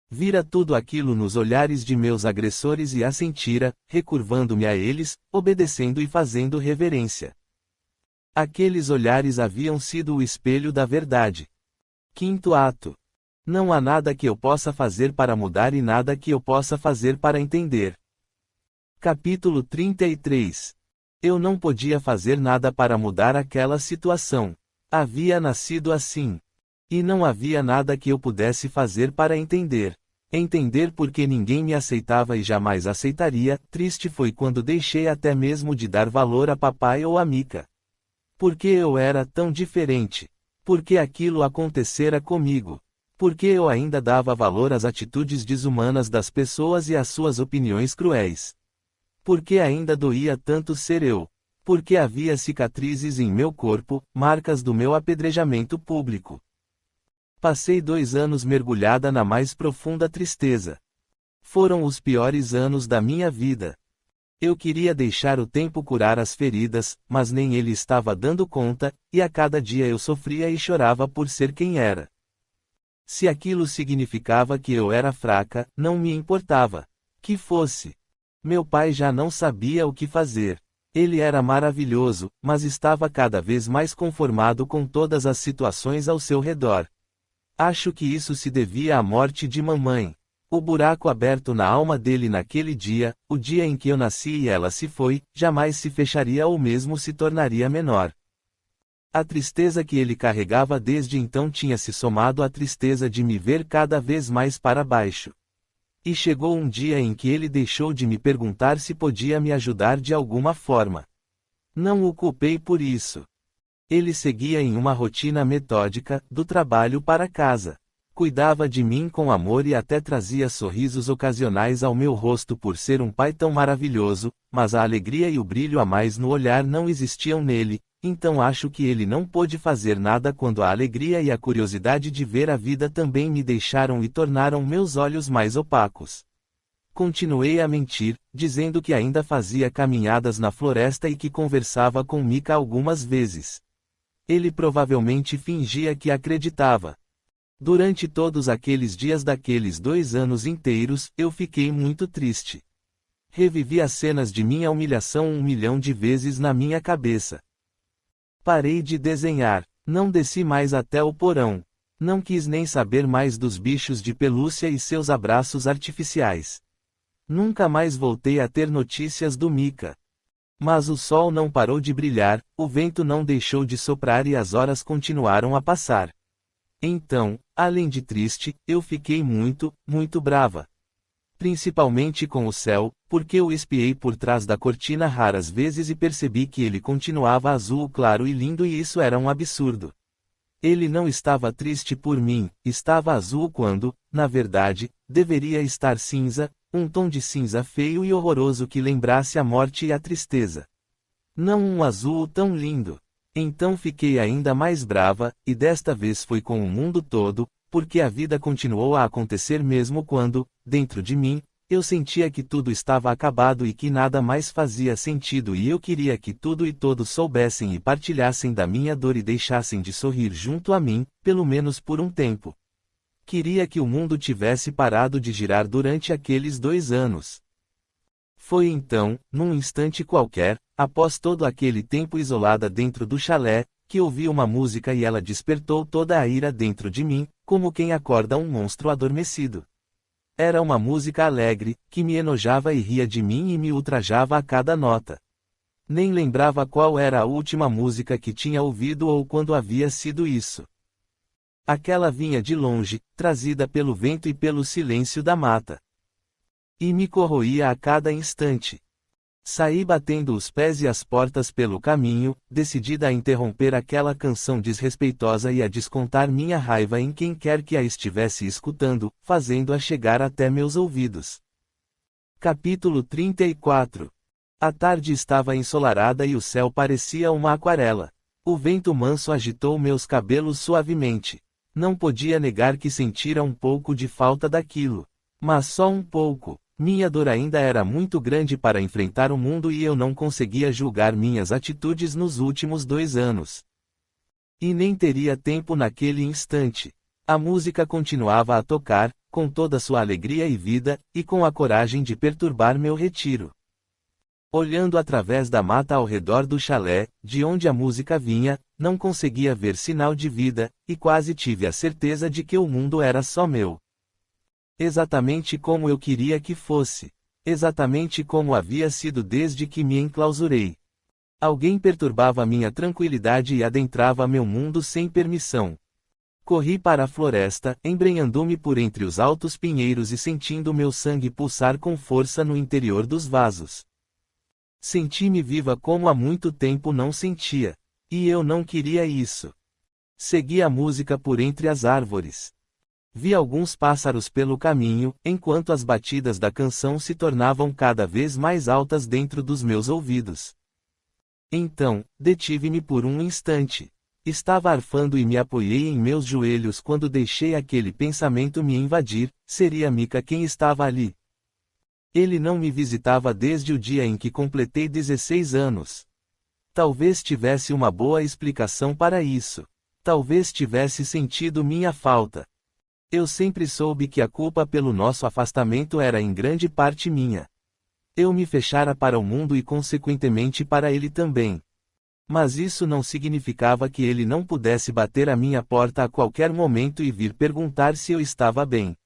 Vira tudo aquilo nos olhares de meus agressores e assentira, recurvando-me a eles, obedecendo e fazendo reverência. Aqueles olhares haviam sido o espelho da verdade. Quinto ato. Não há nada que eu possa fazer para mudar e nada que eu possa fazer para entender. Capítulo 33. Eu não podia fazer nada para mudar aquela situação. Havia nascido assim. E não havia nada que eu pudesse fazer para entender. Entender por que ninguém me aceitava e jamais aceitaria. Triste foi quando deixei até mesmo de dar valor a papai ou a Mika. Por que eu era tão diferente? Por que aquilo acontecera comigo? Por que eu ainda dava valor às atitudes desumanas das pessoas e às suas opiniões cruéis? Por que ainda doía tanto ser eu? Por que havia cicatrizes em meu corpo, marcas do meu apedrejamento público? Passei 2 anos mergulhada na mais profunda tristeza. Foram os piores anos da minha vida. Eu queria deixar o tempo curar as feridas, mas nem ele estava dando conta, e a cada dia eu sofria e chorava por ser quem era. Se aquilo significava que eu era fraca, não me importava. Que fosse. Meu pai já não sabia o que fazer. Ele era maravilhoso, mas estava cada vez mais conformado com todas as situações ao seu redor. Acho que isso se devia à morte de mamãe. O buraco aberto na alma dele naquele dia, o dia em que eu nasci e ela se foi, jamais se fecharia ou mesmo se tornaria menor. A tristeza que ele carregava desde então tinha se somado à tristeza de me ver cada vez mais para baixo. E chegou um dia em que ele deixou de me perguntar se podia me ajudar de alguma forma. Não o culpei por isso. Ele seguia em uma rotina metódica, do trabalho para casa. Cuidava de mim com amor e até trazia sorrisos ocasionais ao meu rosto por ser um pai tão maravilhoso, mas a alegria e o brilho a mais no olhar não existiam nele, então acho que ele não pôde fazer nada quando a alegria e a curiosidade de ver a vida também me deixaram e tornaram meus olhos mais opacos. Continuei a mentir, dizendo que ainda fazia caminhadas na floresta e que conversava com Mika algumas vezes. Ele provavelmente fingia que acreditava. Durante todos aqueles dias daqueles 2 anos inteiros, eu fiquei muito triste. Revivi as cenas de minha humilhação 1 milhão de vezes na minha cabeça. Parei de desenhar, não desci mais até o porão. Não quis nem saber mais dos bichos de pelúcia e seus abraços artificiais. Nunca mais voltei a ter notícias do Mika. Mas o sol não parou de brilhar, o vento não deixou de soprar e as horas continuaram a passar. Então, além de triste, eu fiquei muito, muito brava. Principalmente com o céu, porque eu espiei por trás da cortina raras vezes e percebi que ele continuava azul claro e lindo e isso era um absurdo. Ele não estava triste por mim, estava azul quando, na verdade, deveria estar cinza, um tom de cinza feio e horroroso que lembrasse a morte e a tristeza. Não um azul tão lindo. Então fiquei ainda mais brava, e desta vez foi com o mundo todo, porque a vida continuou a acontecer mesmo quando, dentro de mim, eu sentia que tudo estava acabado e que nada mais fazia sentido e eu queria que tudo e todos soubessem e partilhassem da minha dor e deixassem de sorrir junto a mim, pelo menos por um tempo. Queria que o mundo tivesse parado de girar durante aqueles 2 anos. Foi então, num instante qualquer, após todo aquele tempo isolada dentro do chalé, que ouvi uma música e ela despertou toda a ira dentro de mim, como quem acorda um monstro adormecido. Era uma música alegre, que me enojava e ria de mim e me ultrajava a cada nota. Nem lembrava qual era a última música que tinha ouvido ou quando havia sido isso. Aquela vinha de longe, trazida pelo vento e pelo silêncio da mata. E me corroía a cada instante. Saí batendo os pés e as portas pelo caminho, decidida a interromper aquela canção desrespeitosa e a descontar minha raiva em quem quer que a estivesse escutando, fazendo-a chegar até meus ouvidos. Capítulo 34. A tarde estava ensolarada e o céu parecia uma aquarela. O vento manso agitou meus cabelos suavemente. Não podia negar que sentira um pouco de falta daquilo. Mas só um pouco. Minha dor ainda era muito grande para enfrentar o mundo e eu não conseguia julgar minhas atitudes nos últimos 2 anos. E nem teria tempo naquele instante. A música continuava a tocar, com toda sua alegria e vida, e com a coragem de perturbar meu retiro. Olhando através da mata ao redor do chalé, de onde a música vinha, não conseguia ver sinal de vida, e quase tive a certeza de que o mundo era só meu. Exatamente como eu queria que fosse. Exatamente como havia sido desde que me enclausurei. Alguém perturbava minha tranquilidade e adentrava meu mundo sem permissão. Corri para a floresta, embrenhando-me por entre os altos pinheiros e sentindo meu sangue pulsar com força no interior dos vasos. Senti-me viva como há muito tempo não sentia. E eu não queria isso. Segui a música por entre as árvores. Vi alguns pássaros pelo caminho, enquanto as batidas da canção se tornavam cada vez mais altas dentro dos meus ouvidos. Então, detive-me por um instante. Estava arfando e me apoiei em meus joelhos quando deixei aquele pensamento me invadir: seria Mika quem estava ali. Ele não me visitava desde o dia em que completei 16 anos. Talvez tivesse uma boa explicação para isso. Talvez tivesse sentido minha falta. Eu sempre soube que a culpa pelo nosso afastamento era em grande parte minha. Eu me fechara para o mundo e consequentemente para ele também. Mas isso não significava que ele não pudesse bater à minha porta a qualquer momento e vir perguntar se eu estava bem.